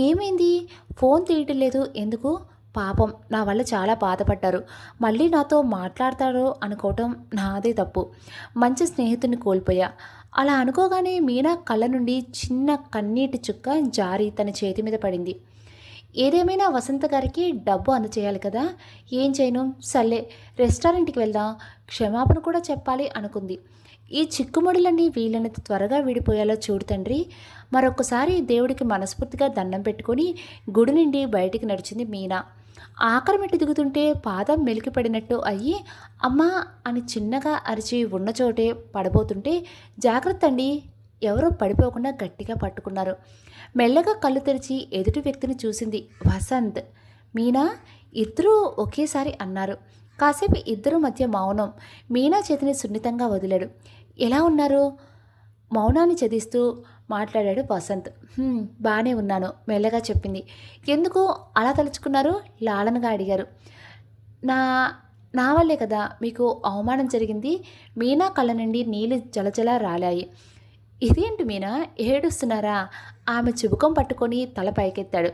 S1: ఏమైంది? ఫోన్ తీయటం లేదు ఎందుకు? పాపం, నా వల్ల చాలా బాధపడ్డారు. మళ్ళీ నాతో మాట్లాడతారో అనుకోవటం నాదే తప్పు. మంచి స్నేహితుడిని కోల్పోయా. అలా అనుకోగానే మీనా కళ్ళ నుండి చిన్న కన్నీటి చుక్క జారి తన చేతి మీద పడింది. ఏదేమైనా వసంత గారికి డబ్బు అందచేయాలి కదా. ఏం చేయను, సర్లే రెస్టారెంట్కి వెళ్దాం, క్షమాపణ కూడా చెప్పాలి అనుకుంది. ఈ చిక్కుముడులన్నీ వీలైనంత త్వరగా విడిపోయేలా చూడు తండ్రి. మరొకసారి దేవుడికి మనస్ఫూర్తిగా దండం పెట్టుకుని గుడి నుండి బయటికి నడిచింది మీనా. ఆఖరి మెట్టు దిగుతుంటే పాదం మెలికిపడినట్టు అయ్యి అమ్మా అని చిన్నగా అరిచి ఉన్న చోటే పడబోతుంటే జాగ్రత్త అండి, ఎవరో పడిపోకుండా గట్టిగా పట్టుకున్నారు. మెల్లగా కళ్ళు తెరిచి ఎదుటి వ్యక్తిని చూసింది. వసంత్, మీనా ఇద్దరూ ఒకేసారి అన్నారు. కాసేపు ఇద్దరు మధ్య మౌనం. మీనా చేతిని సున్నితంగా వదిలాడు. ఎలా ఉన్నారు? మౌనాన్ని ఛేదిస్తూ మాట్లాడాడు వసంత్. బానే ఉన్నాను మెల్లగా చెప్పింది. ఎందుకు అలా తలుచుకున్నారు? లాలనగా అడిగారు. నా నా వల్లే కదా మీకు అవమానం జరిగింది. మీనా కళ్ళ నుండి నీళ్ళు జలజల రాలాయి. ఇదేంటి మీనా ఏడుస్తున్నారా? ఆమె చిబుకం పట్టుకొని తల పైకెత్తాడు,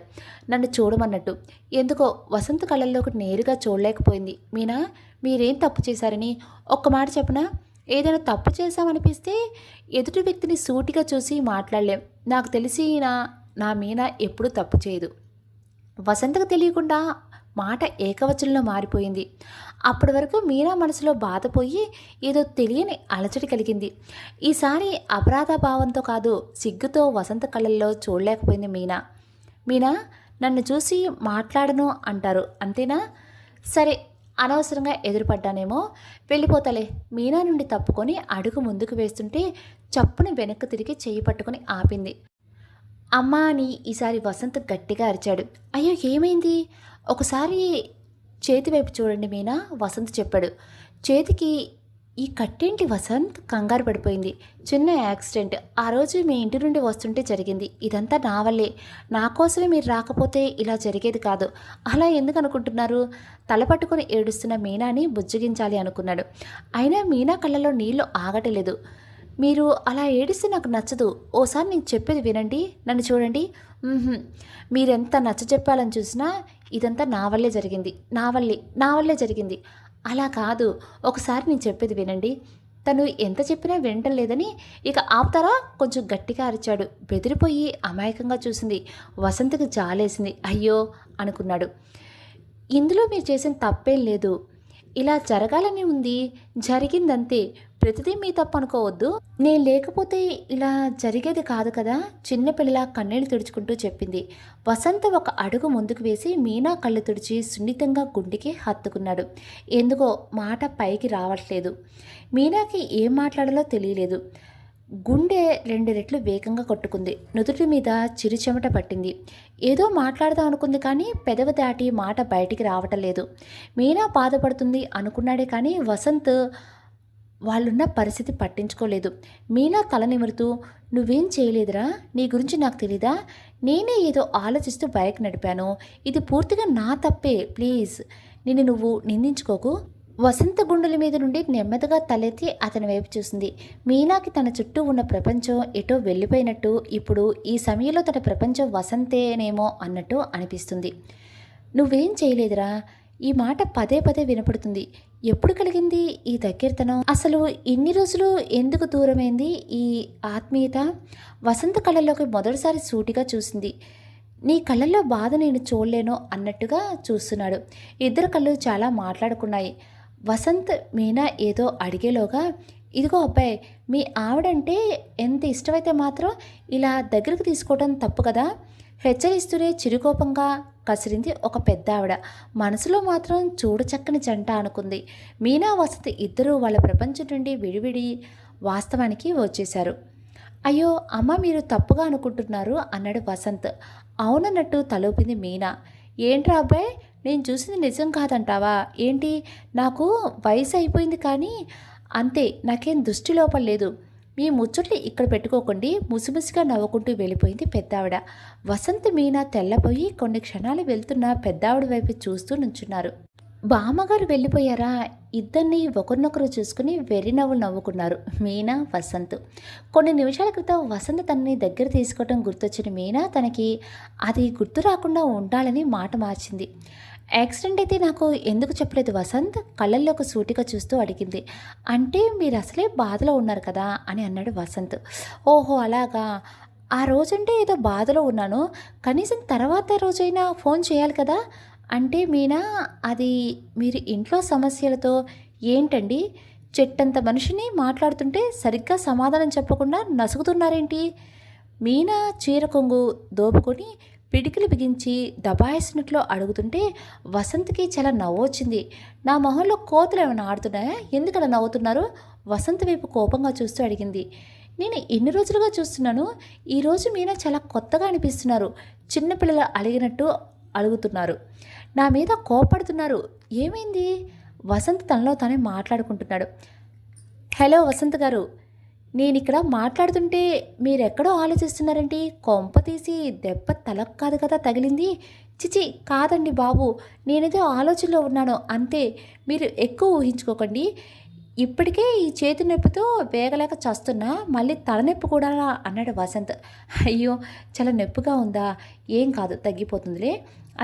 S1: నన్ను చూడమన్నట్టు. ఎందుకో వసంత్ కళ్ళల్లోకి నేరుగా చూడలేకపోయింది. మీనా, మీరేం తప్పు చేశారని ఒక్క మాట చెప్పనా? ఏదైనా తప్పు చేశామనిపిస్తే ఎదుటి వ్యక్తిని సూటిగా చూసి మాట్లాడలేం. నాకు తెలిసి నా మీనా ఎప్పుడూ తప్పు చేయదు. వసంతకు తెలియకుండా మాట ఏకవచనంలో మారిపోయింది. అప్పటి వరకు మీనా మనసులో బాధపోయి ఏదో తెలియని అలజడి కలిగింది. ఈసారి అపరాధ భావంతో కాదు, సిగ్గుతో వసంత కళ్ళల్లో చూడలేకపోయింది మీనా. మీనా, నన్ను చూసి మాట్లాడను అంటారు అంతేనా? సరే, అనవసరంగా ఎదురుపడ్డానేమో, వెళ్ళిపోతలే. మీనా నుండి తప్పుకొని అడుగు ముందుకు వేస్తుంటే చప్పుని వెనక్కు తిరిగి చెయ్యి పట్టుకొని ఆపింది. అమ్మా అని ఈసారి వసంత్ గట్టిగా అరిచాడు. అయ్యో, ఏమైంది? ఒకసారి చేతి వైపు చూడండి మీనా, వసంత్ చెప్పాడు. చేతికి ఈ కట్టేంటి వసంత్? కంగారు పడిపోయింది. చిన్న యాక్సిడెంట్, ఆ రోజు మీ ఇంటి నుండి వస్తుంటే జరిగింది. ఇదంతా నా వల్లే. నా కోసమే మీరు రాకపోతే ఇలా జరిగేది కాదు. అలా ఎందుకు అనుకుంటున్నారు? తల పట్టుకొని ఏడుస్తున్న మీనాని బుజ్జగించాలి అనుకున్నాడు. అయినా మీనా కళ్ళలో నీళ్లు ఆగటలేదు. మీరు అలా ఏడిస్తే నాకు నచ్చదు. ఓసారి నేను చెప్పేది వినండి, నన్ను చూడండి. మీరెంత నచ్చ చెప్పాలని చూసినా ఇదంతా నా వల్లే జరిగింది, నా వల్లే జరిగింది. అలా కాదు, ఒకసారి నేను చెప్పేది వినండి. తను ఎంత చెప్పినా వినటం లేదని ఇక ఆపుతారా? కొంచెం గట్టిగా అరిచాడు. బెదిరిపోయి అమాయకంగా చూసింది. వసంతకి జాలేసింది. అయ్యో అనుకున్నాడు. ఇందులో మీరు చేసిన తప్పేం లేదు. ఇలా జరగాలని ఉంది, జరిగిందంతే. ప్రతిదీ మీ తప్పు అనుకోవద్దు. నేను లేకపోతే ఇలా జరిగేది కాదు కదా. చిన్నపిల్లలా కన్నీళ్లు తుడుచుకుంటూ చెప్పింది. వసంత ఒక అడుగు ముందుకు వేసి మీనా కళ్ళు తుడిచి సున్నితంగా గుండెకి హత్తుకున్నాడు. ఎందుకో మాట పైకి రావట్లేదు. మీనాకి ఏం మాట్లాడాలో తెలియలేదు. గుండె 2 రెట్లు వేగంగా కొట్టుకుంది. నుదుటి మీద చిరుచెమట పట్టింది. ఏదో మాట్లాడదాం అనుకుంది కానీ పెదవి దాటి మాట బయటికి రావటం లేదు. మీనా బాధపడుతుంది అనుకున్నాడే కానీ వసంత్ వాళ్ళున్న పరిస్థితి పట్టించుకోలేదు. మీనా తల నిమురుతూ, నువ్వేం చేయలేదురా, నీ గురించి నాకు తెలీదా? నేనే ఏదో ఆలోచిస్తూ బైక్ నడిపాను. ఇది పూర్తిగా నా తప్పే. ప్లీజ్ నిన్ను నువ్వు నిందించుకోకు. వసంత గుండెల మీద నుండి నెమ్మదిగా తలెత్తి అతని వైపు చూసింది. మీనాకి తన చుట్టూ ఉన్న ప్రపంచం ఎటో వెళ్ళిపోయినట్టు, ఇప్పుడు ఈ సమయంలో తన ప్రపంచం వసంతేనేమో అన్నట్టు అనిపిస్తుంది. నువ్వేం చేయలేదురా, ఈ మాట పదే పదే వినపడుతుంది. ఎప్పుడు కలిగింది ఈ దగ్గరతనం? అసలు ఇన్ని రోజులు ఎందుకు దూరమైంది ఈ ఆత్మీయత? వసంత కళ్ళల్లోకి మొదటిసారి సూటిగా చూసింది. నీ కళ్ళల్లో బాధ నేను చూడలేను అన్నట్టుగా చూస్తున్నాడు. ఇద్దరు కళ్ళు చాలా మాట్లాడుకున్నాయి. వసంత్ మీనా ఏదో అడిగేలోగా, ఇదిగో అబ్బాయి, మీ ఆవిడంటే ఎంత ఇష్టమైతే మాత్రం ఇలా దగ్గరికి తీసుకోవడం తప్పు కదా. హెచ్చరిస్తూనే చిరుకోపంగా కసిరింది ఒక పెద్ద ఆవిడ. మనసులో మాత్రం చూడచక్కని జంట అనుకుంది. మీనా వసంత్ ఇద్దరూ వాళ్ళ ప్రపంచం నుండి విడివిడి వాస్తవానికి వచ్చేశారు. అయ్యో అమ్మ, మీరు తప్పుగా అనుకుంటున్నారు అన్నాడు వసంత్. అవునన్నట్టు తలూపింది మీనా. ఏంట్రా అబ్బాయి, నేను చూసింది నిజం కాదంటావా ఏంటి? నాకు వయసు అయిపోయింది కానీ అంతే, నాకేం దృష్టి లోపం లేదు. మీ ముచ్చట్లు ఇక్కడ పెట్టుకోకండి. ముసిముసిగా నవ్వుకుంటూ వెళ్ళిపోయింది పెద్దావిడ. వసంత్ మీనా తెల్లపోయి కొన్ని క్షణాలు వెళ్తున్న పెద్దావిడ వైపు చూస్తూ నుంచున్నారు. బామ్మగారు వెళ్ళిపోయారా? ఇద్దరిని ఒకరినొకరు చూసుకుని వెర్రి నవ్వులు నవ్వుకున్నారు మీనా, వసంత్. కొన్ని నిమిషాల క్రితం వసంత్ తనని దగ్గర తీసుకోవడం గుర్తొచ్చిన మీనా తనకి అది గుర్తు రాకుండా ఉండాలని మాట మార్చింది. యాక్సిడెంట్ అయితే నాకు ఎందుకు చెప్పలేదు వసంత్? కళ్ళల్లోకి సూటిగా చూస్తూ అడిగింది. అంటే మీరు అసలే బాధలో ఉన్నారు కదా అని అన్నాడు వసంత్. ఓహో అలాగా. ఆ రోజంటే ఏదో బాధలో ఉన్నాను, కనీసం తర్వాత రోజైనా ఫోన్ చేయాలి కదా. అంటే మీనా, అది మీరు ఇంట్లో సమస్యలతో ఏంటండి? చెట్టంత మనిషిని మాట్లాడుతుంటే సరిగ్గా సమాధానం చెప్పకుండా నసుగుతున్నారేంటి? మీనా చీర కొంగు దోపుకొని పిడికిలు బిగించి దబాయిస్తున్నట్లు అడుగుతుంటే వసంత్కి చాలా నవ్వు వచ్చింది. నా మొహంలో కోతులు ఏమైనా ఆడుతున్నాయా? ఎందుకలా నవ్వుతున్నారు? వసంత్ వైపు కోపంగా చూస్తూ అడిగింది. నేను ఎన్ని రోజులుగా చూస్తున్నాను, ఈరోజు మీనా చాలా కొత్తగా అనిపిస్తున్నారు. చిన్నపిల్లలు అలిగినట్టు అడుగుతున్నారు, నా మీద కోపడుతున్నారు. ఏమైంది? వసంత్ తనలో తానే మాట్లాడుకుంటున్నాడు. హలో వసంత్ గారు, నేనిక్కడ మాట్లాడుతుంటే మీరెక్కడో ఆలోచిస్తున్నారేంటి? కొంప తీసి దెబ్బ తలకు కాదు కదా తగిలింది? చిచి కాదండి బాబు, నేనేదో ఆలోచనలో ఉన్నాను అంతే. మీరు ఎక్కువ ఊహించుకోకండి. ఇప్పటికే ఈ చేతి నొప్పితో వేగలేక చస్తున్నా, మళ్ళీ తలనొప్పి కూడా అన్నాడు వసంత్. అయ్యో, చాలా నొప్పిగా ఉందా? ఏం కాదు, తగ్గిపోతుందిలే.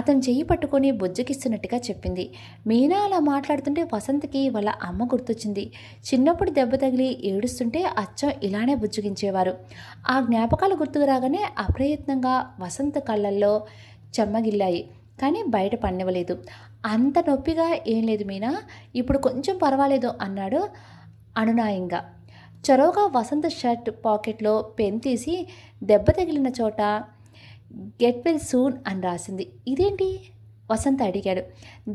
S1: అతను చెయ్యి పట్టుకొని బుజ్జకిస్తున్నట్టుగా చెప్పింది. మీనా అలా మాట్లాడుతుంటే వసంత్కి వాళ్ళ అమ్మ గుర్తొచ్చింది. చిన్నప్పుడు దెబ్బ తగిలి ఏడుస్తుంటే అచ్చం ఇలానే బుజ్జగించేవారు. ఆ జ్ఞాపకాలు గుర్తుకు రాగానే అప్రయత్నంగా వసంత్ కళ్ళల్లో చెమ్మగిల్లాయి. కానీ బయట పన్నివ్వలేదు. అంత నొప్పిగా ఏం లేదు మీనా, ఇప్పుడు కొంచెం పర్వాలేదు అన్నాడు అనునాయంగా. చొరవగా వసంత్ షర్ట్ పాకెట్లో పెన్ తీసి దెబ్బ తగిలిన చోట గెట్ వెల్ సూన్ అని రాసింది. ఇదేంటి? వసంత్ అడిగాడు.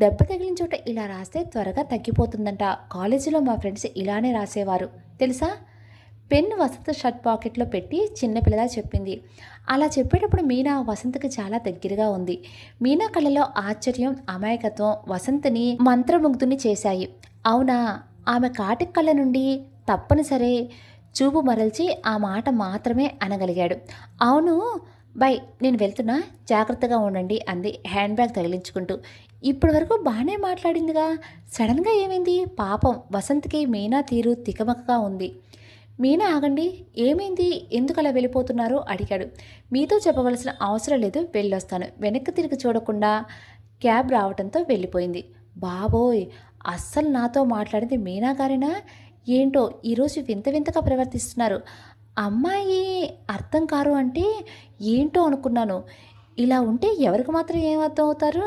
S1: దెబ్బ తగిలిన చోట ఇలా రాస్తే త్వరగా తగ్గిపోతుందంట. కాలేజీలో మా ఫ్రెండ్స్ ఇలానే రాసేవారు తెలుసా? పెన్ వసంత్ షర్ట్ పాకెట్లో పెట్టి చిన్నపిల్లలా చెప్పింది. అలా చెప్పేటప్పుడు మీనా వసంత్కి చాలా దగ్గరగా ఉంది. మీనా కళ్ళలో ఆశ్చర్యం, అమాయకత్వం వసంత్ని మంత్రముగ్ధుని చేశాయి. అవునా? ఆమె కాటి కళ్ళ నుండి తప్పనిసరి చూపు మరల్చి ఆ మాట మాత్రమే అనగలిగాడు. అవును బై, నేను వెళ్తున్నా, జాగ్రత్తగా ఉండండి అంది హ్యాండ్ బ్యాగ్ తగిలించుకుంటూ. ఇప్పటి వరకు బాగానే మాట్లాడిందిగా, సడన్గా ఏమైంది? పాపం వసంత్కి మీనా తీరు తికమకగా ఉంది. మీనా ఆగండి, ఏమైంది? ఎందుకు అలా వెళ్ళిపోతున్నారు అడిగాడు. మీతో చెప్పవలసిన అవసరం లేదు, వెళ్ళొస్తాను. వెనక్కి తిరిగి చూడకుండా క్యాబ్ రావడంతో వెళ్ళిపోయింది. బాబోయ్, అస్సలు నాతో మాట్లాడింది మీనా గారేనా? ఏంటో ఈరోజు వింత వింతగా ప్రవర్తిస్తున్నారు. అమ్మాయి అర్థం కారు అంటే ఏంటో అనుకున్నాను. ఇలా ఉంటే ఎవరికి మాత్రం ఏం అర్థం అవుతారు?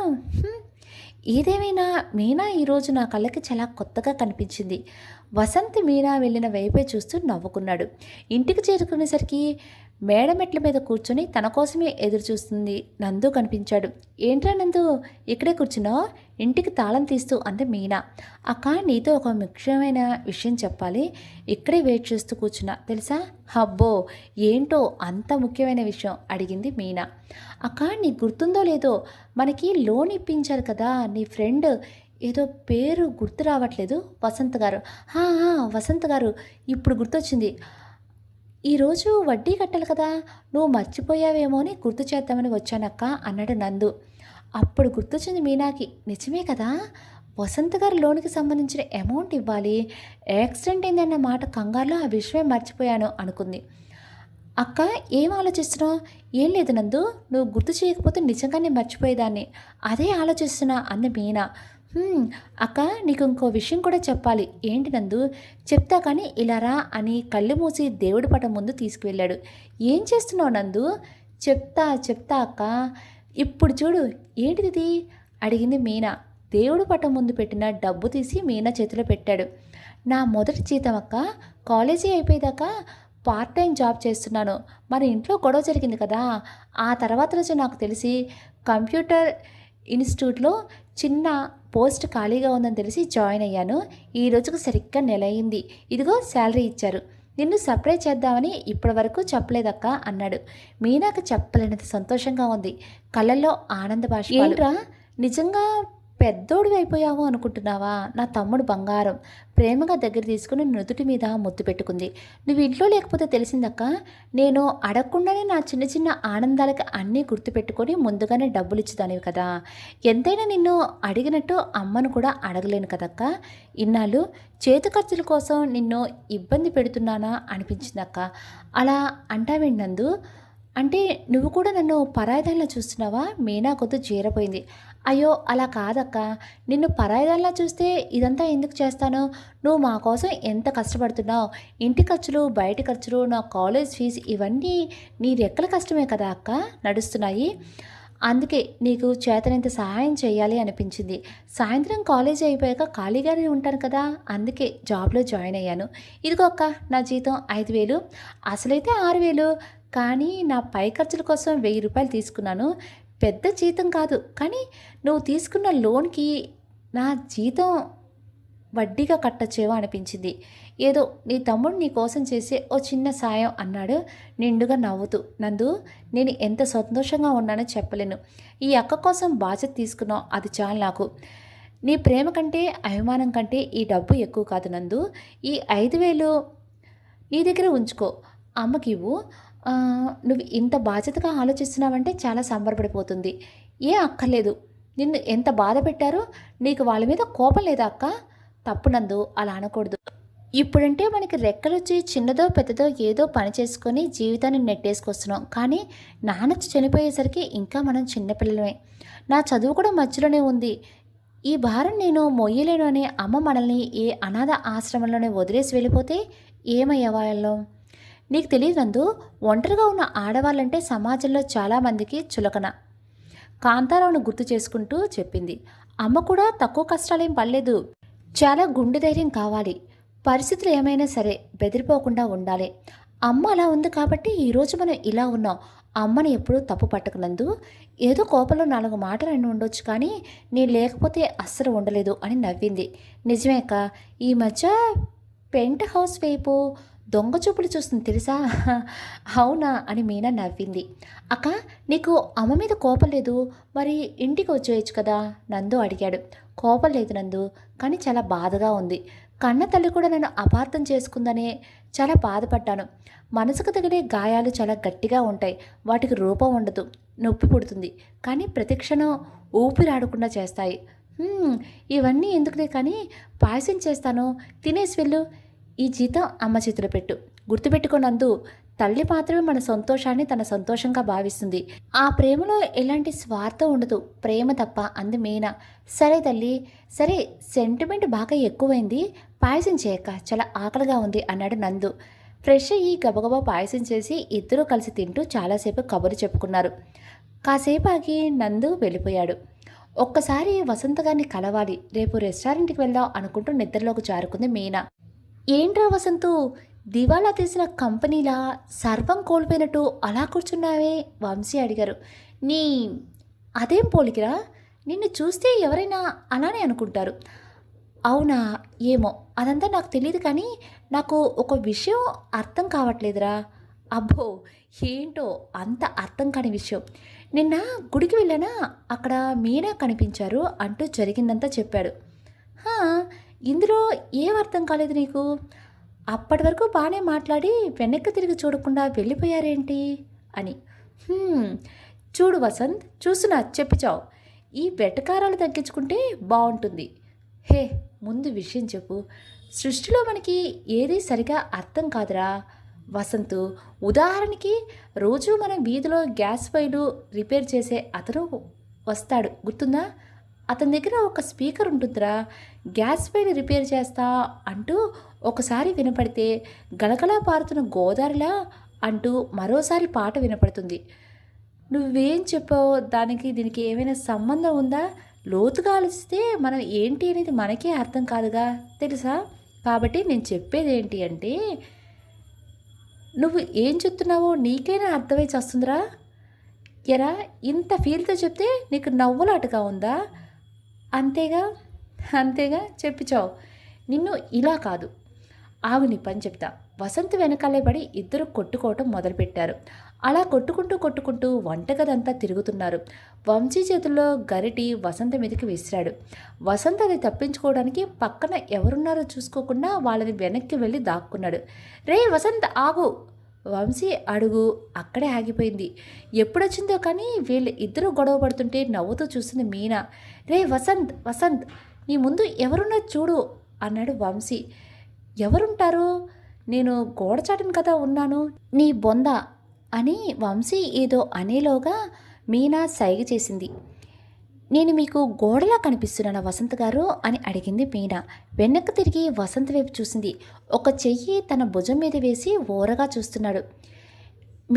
S1: ఏదేమైనా మీనా ఈరోజు నా కళ్ళకి చాలా కొత్తగా కనిపించింది. వసంత్ మీనా వెళ్ళిన వైపే చూస్తూ నవ్వుకున్నాడు. ఇంటికి చేరుకునేసరికి మేడమెట్ల మీద కూర్చొని తన కోసమే ఎదురు చూస్తుంది నందు కనిపించాడు. ఏంట్రా నందు, ఇక్కడే కూర్చున్నావు? ఇంటికి తాళం తీస్తూ అంది మీనా. అక్క, నీతో ఒక ముఖ్యమైన విషయం చెప్పాలి. ఇక్కడే వెయిట్ చేస్తూ కూర్చున్నా తెలుసా? అబ్బో, ఏంటో అంత ముఖ్యమైన విషయం అడిగింది మీనా. అక్క, నీకు గుర్తుందో లేదో, మనకి లోన్ ఇప్పించారు కదా నీ ఫ్రెండ్, ఏదో పేరు గుర్తు రావట్లేదు. వసంత్ గారు. వసంత్ గారు, ఇప్పుడు గుర్తొచ్చింది. ఈరోజు వడ్డీ కట్టాలి కదా, నువ్వు మర్చిపోయావేమో అని గుర్తు చేద్దామని వచ్చానక్క అన్నాడు నందు. అప్పుడు గుర్తొచ్చింది మీనాకి. నిజమే కదా, వసంత్ గారి లోన్కి సంబంధించిన అమౌంట్ ఇవ్వాలి. యాక్సిడెంట్ అయిందన్న మాట కంగారులో ఆ విషయమే మర్చిపోయాను అనుకుంది. అక్క, ఏం ఆలోచిస్తున్నావు? ఏం లేదు నందు, నువ్వు గుర్తు చేయకపోతే నిజంగానే మర్చిపోయేదాన్ని. అదే ఆలోచిస్తున్నా అంది మీనా. అక్క, నీకు ఇంకో విషయం కూడా చెప్పాలి. ఏంటి నందు? చెప్తా కానీ ఇలా రా అని కళ్ళు మూసి దేవుడి పటం ముందు తీసుకువెళ్ళాడు. ఏం చేస్తున్నావు నందు? చెప్తా చెప్తా అక్క, ఇప్పుడు చూడు. ఏంటిది అడిగింది మీనా. దేవుడి పటం ముందు పెట్టిన డబ్బు తీసి మీనా చేతిలో పెట్టాడు. నా మొదటి జీతం అక్క, కాలేజీ అయిపోయేదాకా పార్ట్ టైం జాబ్ చేస్తున్నాను. మన ఇంట్లో గొడవ జరిగింది కదా, ఆ తర్వాత రోజు నాకు తెలిసి కంప్యూటర్ ఇన్స్టిట్యూట్లో చిన్న పోస్ట్ ఖాళీగా ఉందని తెలిసి జాయిన్ అయ్యాను. ఈ రోజుకు సరిగ్గా నెల అయింది. ఇదిగో శాలరీ ఇచ్చారు. నిన్ను సర్ప్రైజ్ చేద్దామని ఇప్పటి వరకు చెప్పలేదక్క అన్నాడు. మీనాకు చెప్పలేనంత సంతోషంగా ఉంది. కళ్ళల్లో ఆనంద బాష్పాలు. ఏంట్రా, నిజంగా పెద్దోడివి అయిపోయావు అనుకుంటున్నావా? నా తమ్ముడు బంగారం. ప్రేమగా దగ్గర తీసుకుని నుదుటి మీద ముద్దు పెట్టుకుంది. నువ్వు ఇంట్లో లేకపోతే తెలిసిందక్క, నేను అడగకుండానే నా చిన్న చిన్న ఆనందాలకి అన్నీ గుర్తుపెట్టుకొని ముందుగానే డబ్బులు ఇచ్చేదానివి కదా. ఎంతైనా నిన్ను అడిగినట్టు అమ్మను కూడా అడగలేను కదక్క. ఇన్నాళ్ళు చేతు ఖర్చుల కోసం నిన్ను ఇబ్బంది పెడుతున్నానా అనిపించిందక్క. అలా అంటావేంటందు? అంటే నువ్వు కూడా నన్ను పరాయిదానిలా చూస్తున్నావా? మీనా గొంతు జీరపోయింది. అయ్యో, అలా కాదక్క, నిన్ను పరాయిదానిలా చూస్తే ఇదంతా ఎందుకు చేస్తాను? నువ్వు మా కోసం ఎంత కష్టపడుతున్నావు. ఇంటి ఖర్చులు, బయట ఖర్చులు, నా కాలేజ్ ఫీజు, ఇవన్నీ నీ రెక్కల కష్టమే కదా అక్క నడుస్తున్నాయి. అందుకే నీకు చేతనంత సహాయం చేయాలి అనిపించింది. సాయంత్రం కాలేజీ అయిపోయాక ఖాళీగానే ఉంటాను కదా, అందుకే జాబ్లో జాయిన్ అయ్యాను. ఇదిగో అక్క, నా జీతం 5,000, అసలైతే 6,000. కానీ నా పై ఖర్చుల కోసం 1,000 రూపాయలు తీసుకున్నాను. పెద్ద జీతం కాదు, కానీ నువ్వు తీసుకున్న లోన్కి నా జీతం వడ్డీగా కట్టచ్చేవో అనిపించింది. ఏదో నీ తమ్ముడు నీ కోసం చేసే ఓ చిన్న సాయం అన్నాడు నిండుగా నవ్వుతూ. నందు, నేను ఎంత సంతోషంగా ఉన్నానో చెప్పలేను. ఈ అక్క కోసం బాధ్యత తీసుకున్నావు, అది చాలు నాకు.
S2: నీ ప్రేమ కంటే అభిమానం కంటే ఈ డబ్బు ఎక్కువ కాదు నందు. ఈ 5,000 నీ దగ్గర ఉంచుకో. అమ్మకివ్వు. నువ్వు ఇంత బాధ్యతగా ఆలోచిస్తున్నావంటే చాలా సంబరపడిపోతుంది. ఏం అక్కర్లేదు. నిన్ను ఎంత బాధ పెట్టారో నీకు వాళ్ళ మీద కోపం లేదా అక్క? తప్పు నందు, అలా అనకూడదు. ఇప్పుడంటే మనకి రెక్కలొచ్చి చిన్నదో పెద్దదో ఏదో పని చేసుకొని జీవితాన్ని నెట్టేసుకొస్తున్నాం. కానీ నాన్న చనిపోయేసరికి ఇంకా మనం చిన్నపిల్లలమే. నా చదువు కూడా మధ్యలోనే ఉంది. ఈ భారం నేను మొయ్యలేను అని అమ్మ మనల్ని ఏ అనాథ ఆశ్రమంలోనే వదిలేసి వెళ్ళిపోతే ఏమయ్యేవాళ్ళం? నీకు తెలియదు నందు, ఒంటరిగా ఉన్న ఆడవాళ్ళంటే సమాజంలో చాలామందికి చులకన. కాంతారావును గుర్తు చేసుకుంటూ చెప్పింది. అమ్మ కూడా తక్కువ కష్టాలేం పడలేదు. చాలా గుండె ధైర్యం కావాలి. పరిస్థితులు ఏమైనా సరే బెదిరిపోకుండా ఉండాలి. అమ్మ అలా ఉంది కాబట్టి ఈరోజు మనం ఇలా ఉన్నాం. అమ్మని ఎప్పుడూ తప్పు పట్టకనందు. ఏదో కోపంలో 4 మాటలు అని ఉండొచ్చు, కానీ నేను లేకపోతే అస్సలు ఉండలేదు అని నవ్వింది. నిజమే అక్క, ఈ మధ్య పెంట్ హౌస్ వైపు దొంగ చూపులు చూస్తుంది తెలుసా? అవునా అని మీనా నవ్వింది. అక్క, నీకు అమ్మ మీద కోపం లేదు, మరి ఇంటికి వచ్చేయచ్చు కదా నందు అడిగాడు. కోపం లేదు నందు, కానీ చాలా బాధగా ఉంది. కన్న తల్లి కూడా నన్ను అపార్థం చేసుకుందనే చాలా బాధపడ్డాను. మనసుకు తగిలే గాయాలు చాలా గట్టిగా ఉంటాయి. వాటికి రూపం ఉండదు, నొప్పి పుడుతుంది, కానీ ప్రతిక్షణం ఊపిరాడకుండా చేస్తాయి. ఇవన్నీ ఎందుకులే కానీ పాయసం చేస్తాను, తినేసి వెళ్ళు. ఈ జీతం అమ్మ చేతిలో పెట్టు. గుర్తుపెట్టుకోనందు, తల్లి మాత్రమే మన సంతోషాన్ని తన సంతోషంగా భావిస్తుంది. ఆ ప్రేమలో ఎలాంటి స్వార్థం ఉండదు, ప్రేమ తప్ప అంది మీనా. సరే తల్లి, సరే, సెంటిమెంట్ బాగా ఎక్కువైంది, పాయసం చేయక చాలా ఆకలిగా ఉంది అన్నాడు నందు. ఫ్రెష్ అయ్యి గబగబా పాయసం చేసి ఇద్దరూ కలిసి తింటూ చాలాసేపు కబుర్లు చెప్పుకున్నారు. కాసేపు ఆగి నందు వెళ్ళిపోయాడు. ఒక్కసారి వసంత గారిని కలవాలి, రేపు రెస్టారెంట్కి వెళ్దాం అనుకుంటూ నిద్రలోకి జారుకుంది మీనా. ఏంట్రా వసంతు, దివాలా తీసిన కంపెనీలా సర్వం కోల్పోయినట్టు అలా కూర్చున్నావే? వంశీ అడిగారు. నీ అదేం పోలికిరా, నిన్ను చూస్తే ఎవరైనా అలానే అనుకుంటారు. అవునా, ఏమో, అదంతా నాకు తెలియదు, కానీ నాకు ఒక విషయం అర్థం కావట్లేదురా. అబ్బో, ఏంటో అంత అర్థం కాని విషయం. నిన్న గుడికి వెళ్ళానా, అక్కడ మీనా కనిపించారు అంటూ జరిగిందంతా చెప్పాడు. హా, ఇందులో ఏం అర్థం కాలేదు నీకు? అప్పటి వరకు బాగానే మాట్లాడి వెనక్కి తిరిగి చూడకుండా వెళ్ళిపోయారేంటి అని. చూడు వసంత్, చూస్తున్నా, చెప్పిచావు. ఈ వెటకారాలు తగ్గించుకుంటే బాగుంటుంది. హే, ముందు విషయం చెప్పు. సృష్టిలో మనకి ఏది సరిగా అర్థం కాదురా వసంతు. ఉదాహరణకి రోజు మన వీధిలో గ్యాస్ వైర్లు రిపేర్ చేసే అతను వస్తాడు, గుర్తుందా? అతని దగ్గర ఒక స్పీకర్ ఉంటుందిరా. గ్యాస్ వైర్ రిపేర్ చేస్తా అంటూ ఒకసారి వినపడితే గలగలా పారుతున్న గోదావరిలా అంటూ మరోసారి పాట వినపడుతుంది. నువ్వేం చెప్పావు? దానికి దీనికి ఏమైనా సంబంధం ఉందా? లోతుగా ఆలోచిస్తే మనం ఏంటి అనేది మనకే అర్థం కాదుగా, తెలుసా? కాబట్టి నేను చెప్పేది ఏంటి అంటే, నువ్వు ఏం చెప్తున్నావో నీకైనా అర్థమై వస్తుందిరా. ఎరా, ఇంత ఫీల్తో చెప్తే నీకు నవ్వులాటగా ఉందా? అంతేగా అంతేగా, చెప్పిచావు. నిన్ను ఇలా కాదు, ఆగు నీ పని చెప్తా. వసంత్ వెనకాలే పడి ఇద్దరు కొట్టుకోవటం మొదలుపెట్టారు. అలా కొట్టుకుంటూ కొట్టుకుంటూ వంటగదంతా తిరుగుతున్నారు. వంశీ చేతుల్లో గరిటి వసంత మీదకి విసిరాడు. వసంత్ అది తప్పించుకోవడానికి పక్కన ఎవరున్నారో చూసుకోకుండా వాళ్ళని వెనక్కి వెళ్ళి దాక్కున్నాడు. రే వసంత్, ఆగు! వంశీ అడుగు అక్కడే ఆగిపోయింది. ఎప్పుడొచ్చిందో కానీ వీళ్ళు ఇద్దరు గొడవ పడుతుంటే నవ్వుతూ చూసింది మీనా. రే వసంత్, వసంత్, నీ ముందు ఎవరున్నా చూడు అన్నాడు వంశీ. ఎవరుంటారు? నేను గోడచాటును కదా ఉన్నాను. నీ బొంద అని వంశీ ఏదో అనేలోగా మీనా సైగ చేసింది. నేను మీకు గోడలా కనిపిస్తున్నానా వసంత్ గారు అని అడిగింది మీనా. వెనక్కి తిరిగి వసంత్ వైపు చూసింది. ఒక చెయ్యి తన భుజం మీద వేసి ఓరగా చూస్తున్నాడు.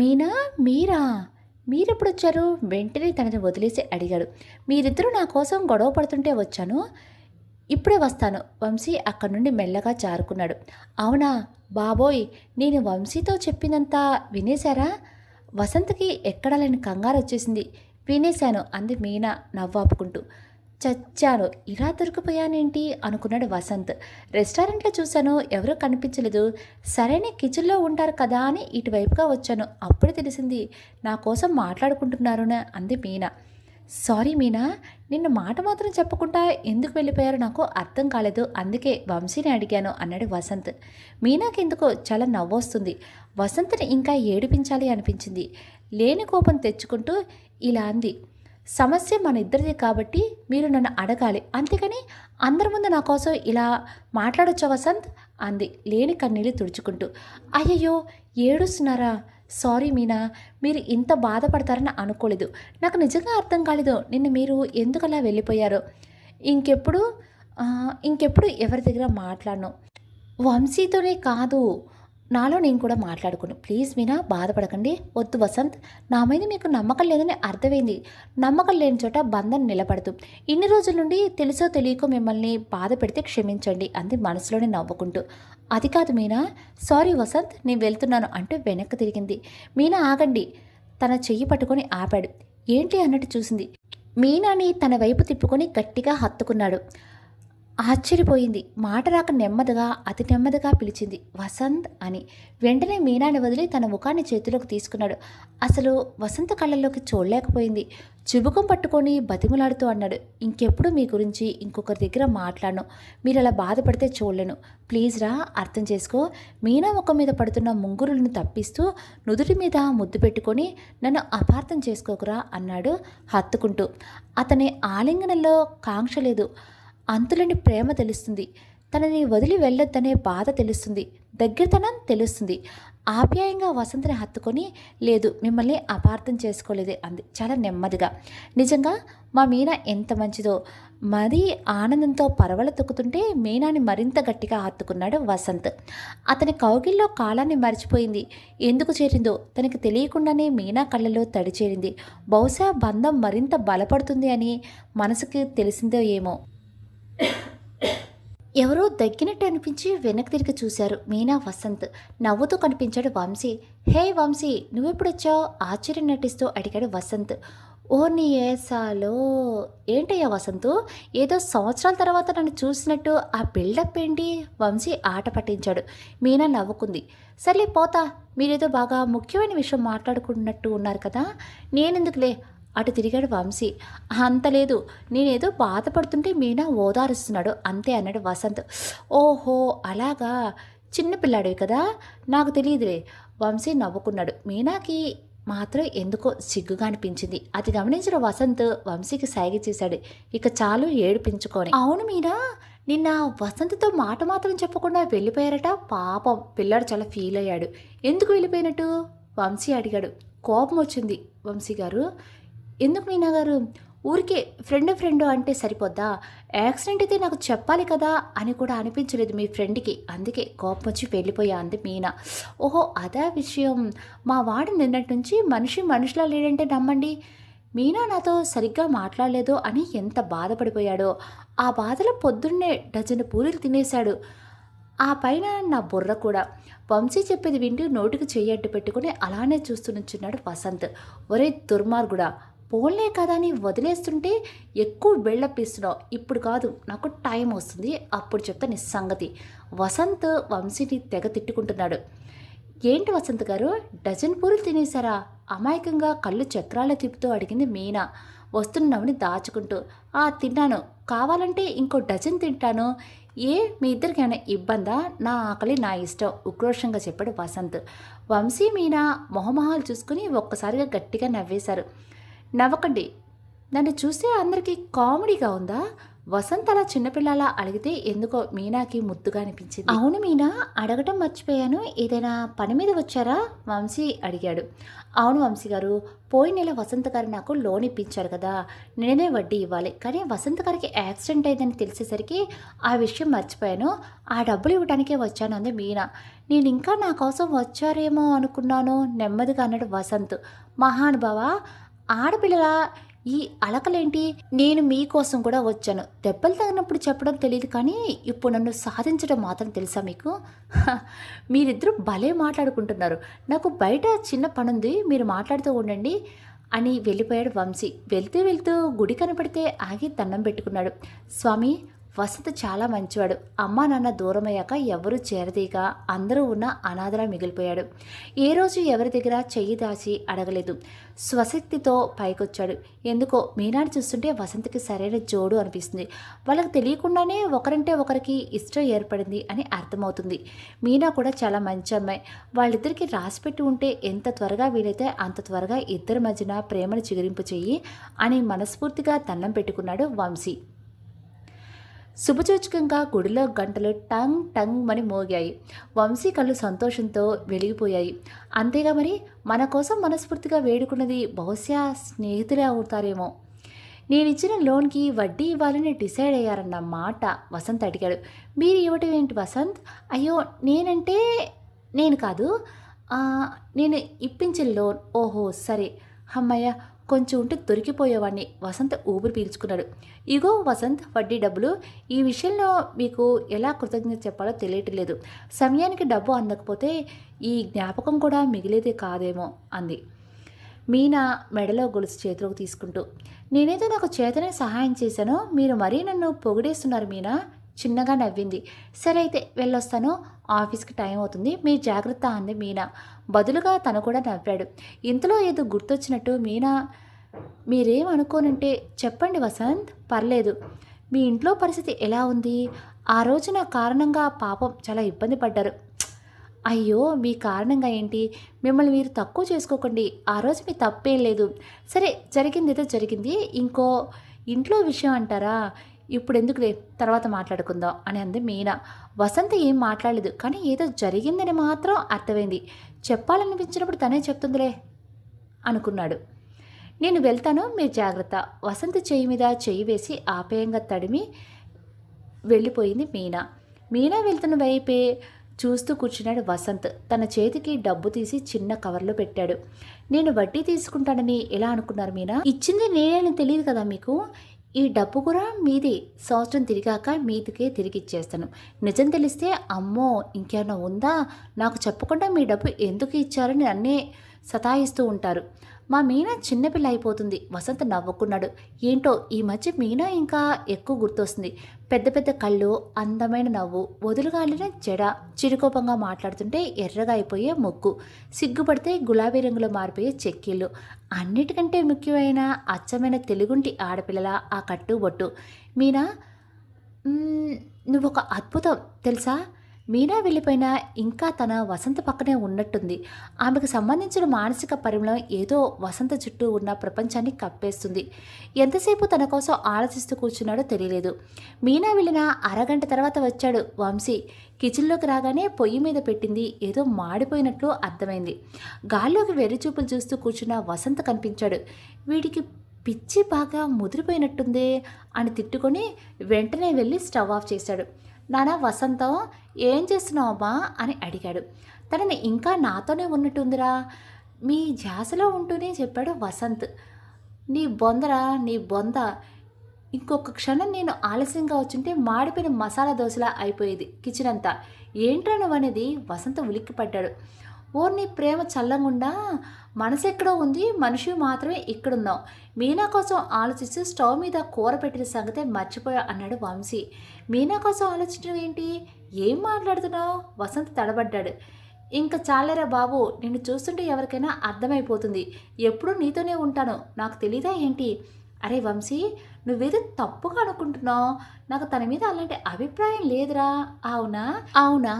S2: మీనా, మీరెప్పుడొచ్చారు? వెంటనే తనని వదిలేసి అడిగాడు. మీరిద్దరూ నా కోసం గొడవ పడుతుంటే వచ్చాను, ఇప్పుడే వస్తాను. వంశీ అక్కడి నుండి మెల్లగా జారుకున్నాడు. అవునా బాబోయ్, నేను వంశీతో చెప్పినంత వినేశారా? వసంత్కి ఎక్కడలేని కంగారు వచ్చేసింది. వినేశాను అంది మీనా నవ్వాపుకుంటూ. చచ్చాను, ఇలా దొరికిపోయానేంటి అనుకున్నాడు వసంత్. రెస్టారెంట్లో చూశాను, ఎవరూ కనిపించలేదు. సరైన కిచెన్లో ఉంటారు కదా అని ఇటువైపుగా వచ్చాను. అప్పుడు తెలిసింది నా కోసం మాట్లాడుకుంటున్నారునే అంది మీనా. సారీ మీనా, నిన్న మాట మాత్రం చెప్పకుండా ఎందుకు వెళ్ళిపోయారో నాకు అర్థం కాలేదు, అందుకే వంశీని అడిగాను అన్నాడు వసంత్. మీనాకి ఎందుకో చాలా నవ్వొస్తుంది. వసంత్ని ఇంకా ఏడిపించాలి అనిపించింది. లేని కోపం తెచ్చుకుంటూ ఇలా అంది, సమస్య మన ఇద్దరిది కాబట్టి మీరు నన్ను అడగాలి, అంతేకాని అందరి ముందు నా కోసం ఇలా మాట్లాడొచ్చా వసంత్ అంది లేని కన్నీళ్ళు తుడుచుకుంటూ. అయ్యయ్యో, ఏడుస్తున్నారా? సారీ మీనా, మీరు ఇంత బాధపడతారని అనుకోలేదు. నాకు నిజంగా అర్థం కాలేదు నిన్న మీరు ఎందుకలా వెళ్ళిపోయారో. ఇంకెప్పుడు ఇంకెప్పుడు ఎవరి దగ్గర మాట్లాడను. వంశీతోనే కాదు, నాలో నేను కూడా మాట్లాడుకోను. ప్లీజ్ మీనా, బాధపడకండి. వద్దు వసంత్, నా మీద మీకు నమ్మకం లేదని అర్థమైంది. నమ్మకం లేని చోట బంధం నిలబడదు. ఇన్ని రోజుల నుండి తెలుసో తెలియకో మిమ్మల్ని బాధ పెడితే క్షమించండి అంది మనసులోనే నవ్వుకుంటూ. అది కాదు మీనా, సారీ వసంత్, నేను వెళ్తున్నాను అంటూ వెనక్కి తిరిగింది. మీనా ఆగండి, తన చెయ్యి పట్టుకొని ఆపాడు. ఏంటి అన్నట్టు చూసింది. మీనాని తన వైపు తిప్పుకొని గట్టిగా హత్తుకున్నాడు. ఆశ్చర్యపోయింది. మాట రాక నెమ్మదిగా, అతి నెమ్మదిగా పిలిచింది వసంత్ అని. వెంటనే మీనాని వదిలి తన ముఖాన్ని చేతిలోకి తీసుకున్నాడు. అసలు వసంత కళ్ళల్లోకి చూడలేకపోయింది. చిబుకం పట్టుకొని బతిమలాడుతూ అన్నాడు, ఇంకెప్పుడు మీ గురించి ఇంకొకరి దగ్గర మాట్లాడను. మీరు అలా బాధపడితే చూడలేను. ప్లీజ్ రా, అర్థం చేసుకో. మీనా ముఖం మీద పడుతున్న ముంగురులను తప్పిస్తూ నుదుటి మీద ముద్దు పెట్టుకొని నన్ను అపార్థం చేసుకోకురా అన్నాడు హత్తుకుంటూ. అతని ఆలింగనంలో కాంక్ష లేదు, అంతులని ప్రేమ తెలుస్తుంది. తనని వదిలి వెళ్ళొద్దనే బాధ తెలుస్తుంది, దగ్గరతనం తెలుస్తుంది. ఆప్యాయంగా వసంతని హత్తుకొని, లేదు మిమ్మల్ని అపార్థం చేసుకోలేదే అంది చాలా నెమ్మదిగా. నిజంగా మా మీనా ఎంత మంచిదో. మరీ ఆనందంతో పరవళ తొక్కుతుంటే మీనాని మరింత గట్టిగా హత్తుకున్నాడు వసంత్. అతని కౌగిల్లో కాలాన్ని మర్చిపోయింది. ఎందుకు చేరిందో తనకి తెలియకుండానే మీనా కళ్ళలో తడి చేరింది. బహుశా బంధం మరింత బలపడుతుంది అని మనసుకి తెలిసిందో ఏమో.
S1: ఎవరో దగ్గినట్టు అనిపించి వెనక్కి తిరిగి చూశారు మీనా, వసంత్. నవ్వుతూ కనిపించాడు వంశీ. హే వంశీ, నువ్వెప్పుడొచ్చావు ఆశ్చర్యం నటిస్తూ అడిగాడు వసంత్. ఓ నీ ఏసాలో, ఏంటయ్యా వసంతు, ఏదో సంవత్సరాల తర్వాత నన్ను చూసినట్టు ఆ బిల్డప్ ఏంటి? వంశీ ఆట పట్టించాడు. మీనా నవ్వుకుంది. సర్లే పోతా, మీరేదో బాగా ముఖ్యమైన విషయం మాట్లాడుకున్నట్టు ఉన్నారు కదా, నేనెందుకులే. అటు తిరిగాడు వంశీ. అంత లేదు, నేనేదో బాధపడుతుంటే మీనా ఓదారుస్తున్నాడు అంతే అన్నాడు వసంత్. ఓహో అలాగా, చిన్నపిల్లాడివి కదా, నాకు తెలియదులే. వంశీ నవ్వుకున్నాడు. మీనాకి మాత్రం ఎందుకో సిగ్గుగా అనిపించింది. అది గమనించిన వసంత్ వంశీకి సైగ చేశాడు. ఇక చాలు ఏడిపించుకొని. అవును మీనా, నిన్న వసంత్తో మాట మాత్రం చెప్పకుండా వెళ్ళిపోయారట. పాపం పిల్లాడు చాలా ఫీల్ అయ్యాడు. ఎందుకు వెళ్ళిపోయినట్టు వంశీ అడిగాడు. కోపం వచ్చింది వంశీ గారు. ఎందుకు మీనా గారు, ఊరికే ఫ్రెండ్ అంటే సరిపోద్దా? యాక్సిడెంట్ అయితే నాకు చెప్పాలి కదా అని కూడా అనిపించలేదు మీ ఫ్రెండ్కి, అందుకే కోపం వచ్చి వెళ్ళిపోయా అంది మీనా. ఓహో అదా విషయం. మా వాడు నిన్నటి నుంచి మనిషిలా లేడంటే నమ్మండి. మీనా నాతో సరిగ్గా మాట్లాడలేదు అని ఎంత బాధపడిపోయాడో. ఆ బాధలో పొద్దున్నే డజను పూరీలు తినేశాడు. ఆ పైన నా బుర్ర కూడా. వంశీ చెప్పేది వింటూ నోటికి చెయ్యి అడ్డు పెట్టుకుని అలానే చూస్తూ నుంచున్నాడు వసంత్. ఒరే దుర్మార్గుడా, పోన్లే కదా అని వదిలేస్తుంటే ఎక్కువ బిల్డప్ ఇస్తున్నావు. ఇప్పుడు కాదు, నాకు టైం వస్తుంది, అప్పుడు చెప్తా నీ సంగతి. వసంత్ వంశీని తెగ తిట్టుకుంటున్నాడు. ఏంటి వసంత్ గారు, డజన్ పూరీలు తినేశారా? అమాయకంగా కళ్ళు చక్రాలు తిప్పుతూ అడిగింది మీనా వస్తున్నవని దాచుకుంటూ. తిన్నాను, కావాలంటే ఇంకో డజన్ తింటాను. మీ ఇద్దరికి ఏమైనా ఇబ్బందా? నా ఆకలి నా ఇష్టం ఉక్రోషంగా చెప్పాడు వసంత్. వంశీ మీనా మొహమొహాలు చూసుకుని ఒక్కసారిగా గట్టిగా నవ్వేశారు. నవ్వకండి, నన్ను చూస్తే అందరికీ కామెడీగా ఉందా? వసంత్ అలా చిన్నపిల్లలా అడిగితే ఎందుకో మీనాకి ముద్దుగా అనిపించింది. అవును మీనా, అడగటం మర్చిపోయాను, ఏదైనా పని మీద వచ్చారా వంశీ అడిగాడు. అవును వంశీ గారు, పోయిన నెల వసంత్ గారు నాకు లోన్ ఇప్పించారు కదా, నేనే వడ్డీ ఇవ్వాలి. కానీ వసంత్ గారికి యాక్సిడెంట్ అయిందని తెలిసేసరికి ఆ విషయం మర్చిపోయాను. ఆ డబ్బులు ఇవ్వడానికే వచ్చాను అంది మీనా. నేను ఇంకా నా కోసం వచ్చారేమో అనుకున్నాను నెమ్మదిగా అన్నాడు వసంత్. మహానుభావ, ఆడపిల్లల ఈ అలకలేంటి? నేను మీకోసం కూడా వచ్చాను. దెబ్బలు తగినప్పుడు చెప్పడం తెలియదు, కానీ ఇప్పుడు నన్ను సాధించడం మాత్రం తెలుసా మీకు? మీరిద్దరూ భలే మాట్లాడుకుంటున్నారు. నాకు బయట చిన్న పనుంది, మీరు మాట్లాడుతూ ఉండండి అని వెళ్ళిపోయాడు వంశీ. వెళ్తూ వెళ్తూ గుడి కనపడితే ఆగి దండం పెట్టుకున్నాడు. స్వామి,
S2: వసంత్ చాలా మంచివాడు. అమ్మా నాన్న దూరమయ్యాక ఎవరూ చేరదీగా అందరూ ఉన్న అనాథలా మిగిలిపోయాడు. ఏ రోజు ఎవరి దగ్గర చెయ్యి దాచి అడగలేదు. స్వశక్తితో పైకొచ్చాడు. ఎందుకో మీనాని చూస్తుంటే వసంత్కి సరైన జోడు అనిపిస్తుంది. వాళ్ళకి తెలియకుండానే ఒకరంటే ఒకరికి ఇష్టం ఏర్పడింది అని అర్థమవుతుంది. మీనా కూడా చాలా మంచి అమ్మాయి. వాళ్ళిద్దరికీ రాసిపెట్టి ఉంటే ఎంత త్వరగా వీలైతే అంత త్వరగా ఇద్దరి మధ్యన ప్రేమను చిగురింపు చెయ్యి అని మనస్ఫూర్తిగా దండం పెట్టుకున్నాడు వంశీ. శుభసూచకంగా గుడిలో గంటలు టంగ్ టంగ్ మని మోగాయి. వంశీ కళ్ళు సంతోషంతో వెలిగిపోయాయి. అంతేగా మరి, మన కోసం మనస్ఫూర్తిగా వేడుకున్నది బహుశా స్నేహితులే అవుతారేమో. నేనిచ్చిన లోన్కి వడ్డీ ఇవ్వాలని డిసైడ్ అయ్యారన్న మాట వసంత్ అడిగాడు. మీరు ఇవ్వటం ఏంటి వసంత్? అయ్యో నేనంటే నేను కాదు, నేను ఇప్పించిన లోన్. ఓహో సరే, అమ్మయ్య, కొంచెం ఉంటే దొరికిపోయేవాడిని. వసంత్ ఊపిరి పీల్చుకున్నాడు. ఇగో వసంత్, వడ్డీ డబ్బులు. ఈ విషయంలో మీకు ఎలా కృతజ్ఞత చెప్పాలో తెలియట్లేదు. సమయానికి డబ్బు అందకపోతే ఈ జ్ఞాపకం కూడా మిగిలేదే కాదేమో అంది మీనా మెడలో గొలుసు చేతిలోకి తీసుకుంటూ. నేనేదో నాకు చేతనే సహాయం చేశానో, మీరు మరీ నన్ను పొగిడేస్తున్నారు మీనా. చిన్నగా నవ్వింది. సరే అయితే వెళ్ళొస్తాను, ఆఫీస్కి టైం అవుతుంది, మీరు జాగ్రత్త అంది మీనా. బదులుగా తను కూడా నవ్వాడు. ఇంతలో ఏదో గుర్తొచ్చినట్టు మీనా, మీరేం అనుకోనంటే చెప్పండి వసంత్, పర్లేదు. మీ ఇంట్లో పరిస్థితి ఎలా ఉంది? ఆ రోజు నా కారణంగా పాపం చాలా ఇబ్బంది పడ్డారు. అయ్యో మీ కారణంగా ఏంటి? మిమ్మల్ని మీరు తక్కువ చేసుకోకండి. ఆ రోజు మీ తప్పేం లేదు. సరే జరిగింది ఏదో జరిగింది, ఇంకో ఇంట్లో విషయం అంటారా? ఇప్పుడు ఎందుకులే, తర్వాత మాట్లాడుకుందాం అని అంది మీనా. వసంత ఏం మాట్లాడలేదు, కానీ ఏదో జరిగిందని మాత్రం అర్థమైంది. చెప్పాలనిపించినప్పుడు తనే చెప్తుందిలే అనుకున్నాడు. నేను వెళ్తాను, మీరు జాగ్రత్త. వసంత చెయ్యి మీద చెయ్యి వేసి ఆప్యాయంగా తడిమి వెళ్ళిపోయింది మీనా. మీనా వెళ్తున్న వైపే చూస్తూ కూర్చున్నాడు వసంత్. తన చేతికి డబ్బు తీసి చిన్న కవర్లో పెట్టాడు. నేను వడ్డీ తీసుకుంటానని ఎలా అనుకున్నారు మీనా? ఇచ్చింది నేనేని తెలియదు కదా మీకు. ఈ డబ్బు కూడా మీది. సంవత్సరం తిరిగాక మీదికే తిరిగి ఇచ్చేస్తాను. నిజం తెలిస్తే అమ్మో ఇంకేమైనా ఉందా, నాకు చెప్పకుండా మీ డబ్బు ఎందుకు ఇచ్చారని అన్నీ సతాయిస్తూ ఉంటారు. మా మీనా చిన్నపిల్ల అయిపోతుంది. వసంత్ నవ్వుకున్నాడు. ఏంటో ఈ మధ్య మీనా ఇంకా ఎక్కువ గుర్తొస్తుంది. పెద్ద పెద్ద కళ్ళు, అందమైన నవ్వు, వదులుగాలిన జడ, చిరుకోపంగా మాట్లాడుతుంటే ఎర్రగా అయిపోయే ముక్కు, సిగ్గుపడితే గులాబీ రంగులో మారిపోయే చెక్కిళ్ళు, అన్నిటికంటే ముఖ్యమైన అచ్చమైన తెలుగుంటి ఆడపిల్లల ఆ కట్టుబొట్టు. మీనా, నువ్వొక అద్భుతం తెలుసా? మీనా వెళ్ళిపోయినా ఇంకా తన వసంత పక్కనే ఉన్నట్టుంది. ఆమెకు సంబంధించిన మానసిక పరిమళం ఏదో వసంత చుట్టూ ఉన్న ప్రపంచాన్ని కప్పేస్తుంది. ఎంతసేపు తన కోసం ఆలోచిస్తూ కూర్చున్నాడో తెలియలేదు. మీనా వెళ్ళిన అరగంట తర్వాత వచ్చాడు వంశీ. కిచెన్లోకి రాగానే పొయ్యి మీద పెట్టింది ఏదో మాడిపోయినట్లు అర్థమైంది. గాల్లోకి వెర్రిచూపులు చూస్తూ కూర్చున్న వసంత కనిపించాడు. వీడికి పిచ్చి బాగా ముదిరిపోయినట్టుందే అని తిట్టుకొని వెంటనే వెళ్ళి స్టవ్ ఆఫ్ చేశాడు. నానా వసంతం, ఏం చేస్తున్నావమ్మా అని అడిగాడు. తనని ఇంకా నాతోనే ఉన్నట్టుందిరా, మీ ధ్యాసలో ఉంటూనే చెప్పాడు వసంత్. నీ బొందరా, నీ బొంద. ఇంకొక క్షణం నేను ఆలస్యంగా వచ్చుంటే మాడిపోయిన మసాలా దోశలా అయిపోయేది కిచెన్ అంతా. ఏంట్రా నువ్వనేది? వసంత ఉలిక్కిపడ్డాడు. ఓ నీ ప్రేమ చల్లంగుండా, మనసెక్కడో ఉంది, మనిషి మాత్రమే ఇక్కడున్నావు. మీనా కోసం ఆలోచిస్తూ స్టవ్ మీద కూర పెట్టిన సంగతే మర్చిపోయా అన్నాడు వంశీ. మీనా కోసం ఆలోచించడం ఏంటి? ఏం మాట్లాడుతున్నావు? వసంత్ తడబడ్డాడు. ఇంకా చాలేరా బాబు, నిన్ను చూస్తుంటే ఎవరికైనా అర్థమైపోతుంది. ఎప్పుడూ నీతోనే ఉంటాను, నాకు తెలీదా ఏంటి? అరే వంశీ, నువ్వేదో తప్పుగా అనుకుంటున్నావు. నాకు తన మీద అలాంటి అభిప్రాయం లేదురా. అవునా? అవునా,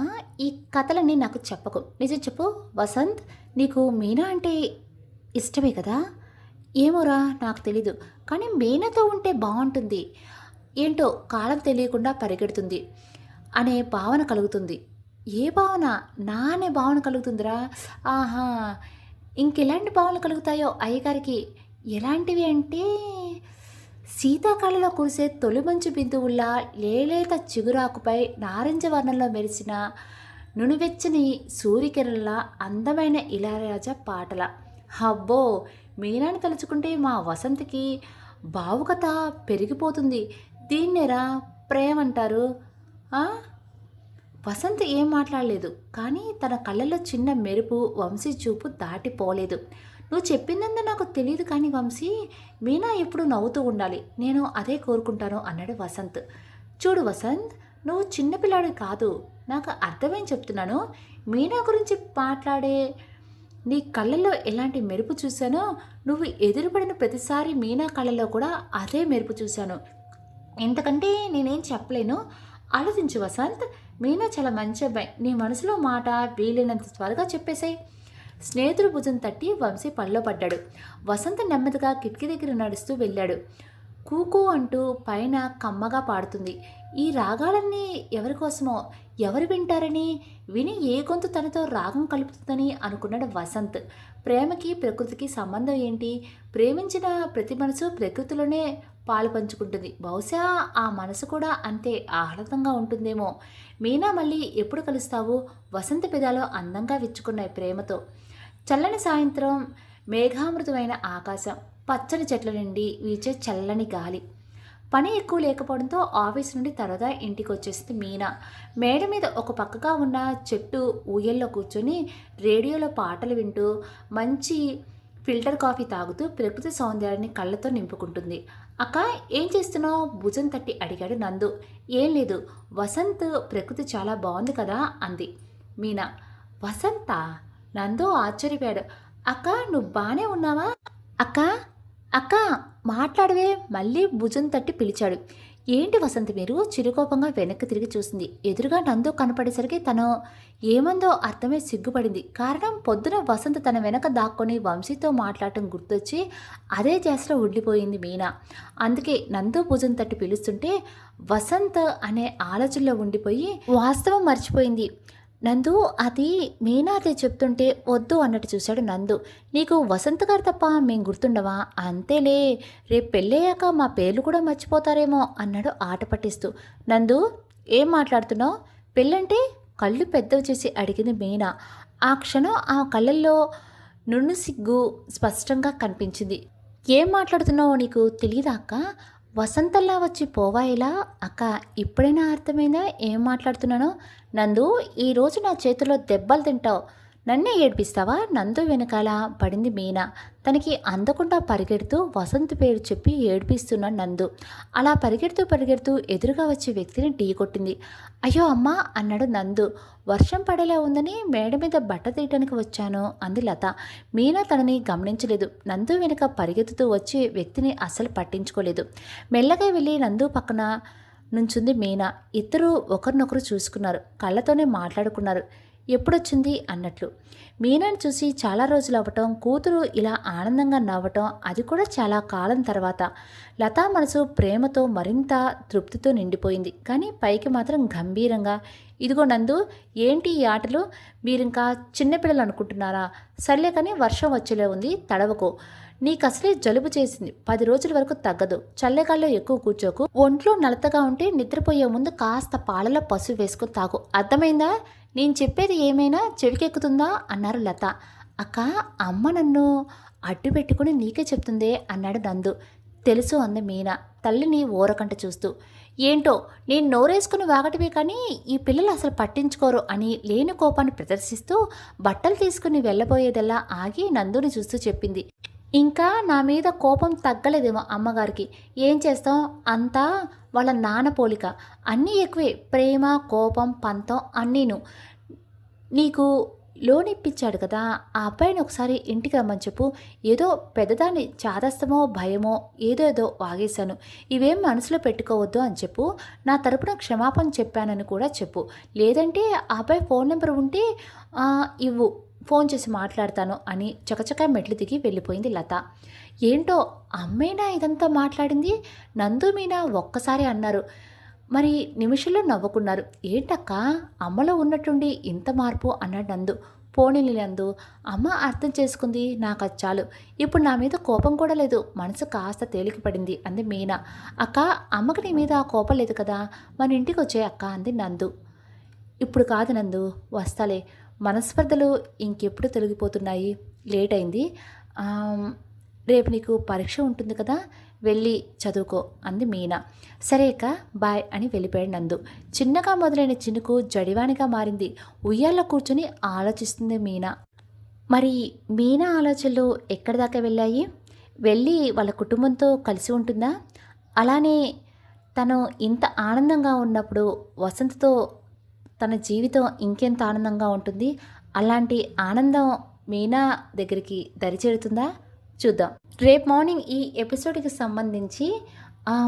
S2: ఈ కథలన్నీ నాకు చెప్పకు, నిజం చెప్పు. వసంత్, నీకు మీనా అంటే ఇష్టమే కదా? ఏమోరా నాకు తెలీదు, కానీ మీనాతో ఉంటే బాగుంటుంది. ఏంటో కాలం తెలియకుండా పరిగెడుతుంది అనే భావన కలుగుతుంది. ఏ భావన? నా అనే భావన కలుగుతుందిరా. ఆహా, ఇంకెలాంటి భావనలు కలుగుతాయో అయ్యగారికి. ఎలాంటివి అంటే, శీతాకాలంలో కురిసే తొలి మంచు బిందువుల్లా లేలేత చిగురాకుపై నారింజ వర్ణంలో మెరిసిన నునువెచ్చని సూర్యకిరణంలా అందమైన ఇళయరాజా పాటల. అబ్బో, మీనాని తలుచుకుంటే మా వసంతకి భావుకత పెరిగిపోతుంది. దీన్నేరా ప్రేమ అంటారు. వసంత్ ఏం మాట్లాడలేదు, కానీ తన కళ్ళల్లో చిన్న మెరుపు వంశీ చూపు దాటిపోలేదు. నువ్వు చెప్పిందంతా నాకు తెలియదు కానీ వంశీ, మీనా ఎప్పుడు నవ్వుతూ ఉండాలి, నేను అదే కోరుకుంటాను అన్నాడు వసంత్. చూడు వసంత్, నువ్వు చిన్నపిల్లాడి కాదు, నాకు అర్థమేం చెప్తున్నాను. మీనా గురించి మాట్లాడే నీ కళ్ళల్లో ఎలాంటి మెరుపు చూశానో, నువ్వు ఎదురుపడిన ప్రతిసారి మీనా కళ్ళల్లో కూడా అదే మెరుపు చూశాను. ఇంతకంటే నేనేం చెప్పలేను. ఆలోచించు వసంత్, మీనా చాలా మంచి అబ్బాయి. నీ మనసులో మాట వీలైనంత త్వరగా చెప్పేశాయి. స్నేహితుడు భుజం తట్టి వంశీ పనిలో పడ్డాడు. వసంత్ నెమ్మదిగా కిటికీ దగ్గర నడుస్తూ వెళ్ళాడు. కూకూ అంటూ పైన కమ్మగా పాడుతుంది. ఈ రాగాలన్నీ ఎవరి కోసమో, ఎవరు వింటారని, విని ఏ గొంతు తనతో రాగం కలుపుతుందని అనుకున్నాడు వసంత్. ప్రేమకి ప్రకృతికి సంబంధం ఏంటి? ప్రేమించిన ప్రతి మనసు ప్రకృతిలోనే పాలు పంచుకుంటుంది. బహుశా ఆ మనసు కూడా అంతే ఆహ్లాదంగా ఉంటుందేమో. మీనా మళ్ళీ ఎప్పుడు కలుస్తావు? వసంత పెదాలు అందంగా విచ్చుకున్నాయి ప్రేమతో. చల్లని సాయంత్రం, మేఘామృతమైన ఆకాశం, పచ్చని చెట్ల నుండి వీచే చల్లని గాలి. పని ఎక్కువ లేకపోవడంతో ఆఫీస్ నుండి త్వరగా ఇంటికి వచ్చేసింది మీనా. మేడ మీద ఒక పక్కగా ఉన్న చెట్టు ఊయల్లో కూర్చొని రేడియోలో పాటలు వింటూ మంచి ఫిల్టర్ కాఫీ తాగుతూ ప్రకృతి సౌందర్యాన్ని కళ్ళతో నింపుకుంటుంది. అక్క, ఏం చేస్తున్నావు? భుజం తట్టి అడిగాడు నందు. ఏం లేదు వసంత్, ప్రకృతి చాలా బాగుంది కదా అంది మీనా. వసంతా? నందు ఆశ్చర్యపోయాడు. అక్క, నువ్వు బాగానే ఉన్నావా? అక్క అక్క మాట్లాడవే, మళ్ళీ భుజం తట్టి పిలిచాడు. ఏంటి వసంత్ మీరు? చిరుకోపంగా వెనక్కి తిరిగి చూసింది. ఎదురుగా నందు కనపడేసరికి తను ఏమందో అర్థమై సిగ్గుపడింది. కారణం, పొద్దున వసంత్ తన వెనక దాక్కొని వంశీతో మాట్లాడటం గుర్తొచ్చి అదే చేసలో ఉండిపోయింది మీనా. అందుకే నందు భుజం తట్టి పిలుస్తుంటే వసంత్ అనే ఆలోచనలో ఉండిపోయి వాస్తవం మర్చిపోయింది. నందు, అది మీనా అదే చెప్తుంటే వద్దు అన్నట్టు చూశాడు నందు. నీకు వసంత్ గారు తప్ప మేం గుర్తుండవా? అంతేలే, రేపు పెళ్ళయ్యాక మా పేర్లు కూడా మర్చిపోతారేమో అన్నాడు ఆట పట్టిస్తూ. నందు, ఏం మాట్లాడుతున్నావు? పెళ్ళంటే? కళ్ళు పెద్దవి చేసి అడిగింది మీనా. ఆ క్షణం ఆ కళ్ళల్లో నున్ను సిగ్గు స్పష్టంగా కనిపించింది. ఏం మాట్లాడుతున్నావో నీకు తెలియదా అక్క? వసంతల్లా వచ్చి పోవాయిలా? అక్క, ఇప్పుడైనా అర్థమైందా ఏం మాట్లాడుతున్నానో? నందు, ఈరోజు నా చేతిలో దెబ్బలు తింటావు. నన్నే ఏడిపిస్తావా? నందు వెనకాల పడింది మీనా. తనకి అందకుండా పరిగెడుతూ వసంత్ పేరు చెప్పి ఏడిపిస్తున్నాడు నందు. అలా పరిగెడుతూ ఎదురుగా వచ్చే వ్యక్తిని ఢీ కొట్టింది. అయ్యో అమ్మా అన్నాడు నందు. వర్షం పడేలా ఉందని మేడ మీద బట్ట తీయటానికి వచ్చాను అంది లత. మీనా తనని గమనించలేదు. నందు వెనుక పరిగెత్తుతూ వచ్చే వ్యక్తిని అస్సలు పట్టించుకోలేదు. మెల్లగా వెళ్ళి నందు పక్కన నుంచుంది మీనా. ఇద్దరూ ఒకరినొకరు చూసుకున్నారు. కళ్ళతోనే మాట్లాడుకున్నారు. ఎప్పుడొచ్చింది అన్నట్లు. మీనాని చూసి చాలా రోజులు అవ్వటం, కూతురు ఇలా ఆనందంగా నవ్వటం, అది కూడా చాలా కాలం తర్వాత. లతా మనసు ప్రేమతో మరింత తృప్తితో నిండిపోయింది. కానీ పైకి మాత్రం గంభీరంగా, ఇదిగో నందు, ఏంటి ఈ ఆటలు? మీరింకా చిన్నపిల్లలు అనుకుంటున్నారా? సర్లే కానీ వర్షం వచ్చేలే ఉంది, తడవకో. నీకు అసలే జలుబు చేసింది, 10 రోజుల వరకు తగ్గదు. చల్లగాల్లో ఎక్కువ కూర్చోకు. ఒంట్లో నలతగా ఉంటే నిద్రపోయే ముందు కాస్త పాలలో పసుపు వేసుకుని తాగు. అర్థమైందా? నేను చెప్పేది ఏమైనా చెవికెక్కుతుందా అన్నారు లత. అక్క, అమ్మ నన్ను అడ్డు పెట్టుకుని నీకే చెప్తుందే అన్నాడు నందు. తెలుసు అంది మీనా తల్లిని ఓరకంట చూస్తూ. ఏంటో, నేను నోరేసుకుని వాగటమే కానీ ఈ పిల్లలు అసలు పట్టించుకోరు అని లేని కోపాన్ని ప్రదర్శిస్తూ బట్టలు తీసుకుని వెళ్ళబోయేదల్లా ఆగి నందుని చూస్తూ చెప్పింది. ఇంకా నా మీద కోపం తగ్గలేదేమో అమ్మగారికి. ఏం చేస్తాం, అంతా వాళ్ళ నాన్న పోలిక. అన్నీ ఎక్కువే, ప్రేమ, కోపం, పంతం అన్నీను. నీకు లోన్ ఇప్పించాడు కదా, ఆ అబ్బాయిని ఒకసారి ఇంటికి రమ్మని చెప్పు. ఏదో పెద్దదాన్ని చాదస్తమో భయమో ఏదో వాగేశాను, ఇవేం మనసులో పెట్టుకోవద్దు అని చెప్పు. నా తరపున క్షమాపణ చెప్పానని కూడా చెప్పు. లేదంటే ఆ అబ్బాయి ఫోన్ నెంబర్ ఉంటే ఇవ్వు, ఫోన్ చేసి మాట్లాడతాను అని చకచకా మెట్లు దిగి వెళ్ళిపోయింది లత. ఏంటో, అమ్మేనా ఇదంతా మాట్లాడింది? నందు మీనా ఒక్కసారి అన్నారు. మరి నిమిషంలో నవ్వుకున్నారు. ఏంటక్క, అమ్మలో ఉన్నట్టుండి ఇంత మార్పు అన్నాడు నందు. పోనీలి నందు, అమ్మ అర్థం చేసుకుంది, నాకు అది చాలు. ఇప్పుడు నా మీద కోపం కూడా లేదు, మనసు కాస్త తేలిక పడింది అంది మీనా. అక్క, అమ్మకి నీ మీద కోపం లేదు కదా, మన ఇంటికి వచ్చే అక్క అంది నందు. ఇప్పుడు కాదు నందు, వస్తాలే. మనస్పర్ధలు ఇంకెప్పుడు తొలగిపోతున్నాయి, లేట్ అయింది. రేపు నీకు పరీక్ష ఉంటుంది కదా, వెళ్ళి చదువుకో అంది మీనా. సరే అక్క, బాయ్ అని వెళ్ళిపోయాడు నందు. చిన్నగా మొదలైన చినుకు జడివానిగా మారింది. ఉయ్యాల్లో కూర్చొని ఆలోచిస్తుంది మీనా. మరి మీనా ఆలోచనలు ఎక్కడి దాకా వెళ్ళాయి? వెళ్ళి వాళ్ళ కుటుంబంతో కలిసి ఉంటుందా? అలానే తను ఇంత ఆనందంగా ఉన్నప్పుడు వసంత్తో తన జీవితం ఇంకెంత ఆనందంగా ఉంటుంది. అలాంటి ఆనందం మీనా దగ్గరికి దరిచేరుతుందా? చూద్దాం. రేపు మార్నింగ్ ఈ ఎపిసోడ్కి సంబంధించి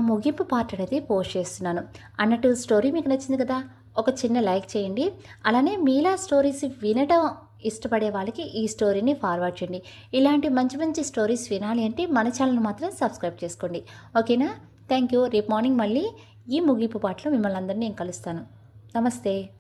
S2: ముగింపు పార్ట్ అనేది పోస్ట్ చేస్తున్నాను. అన్నట్టు స్టోరీ మీకు నచ్చింది కదా, ఒక చిన్న లైక్ చేయండి. అలానే మీలా స్టోరీస్ వినడం ఇష్టపడే వాళ్ళకి ఈ స్టోరీని ఫార్వర్డ్ చేయండి. ఇలాంటి మంచి మంచి స్టోరీస్ వినాలి అంటే మన ఛానల్ మాత్రం సబ్స్క్రైబ్ చేసుకోండి. ఓకేనా? Thank you. రేపు మార్నింగ్ మళ్ళీ ఈ ముగింపు పాటలో మిమ్మల్ని అందరినీ నేను కలుస్తాను. నమస్తే.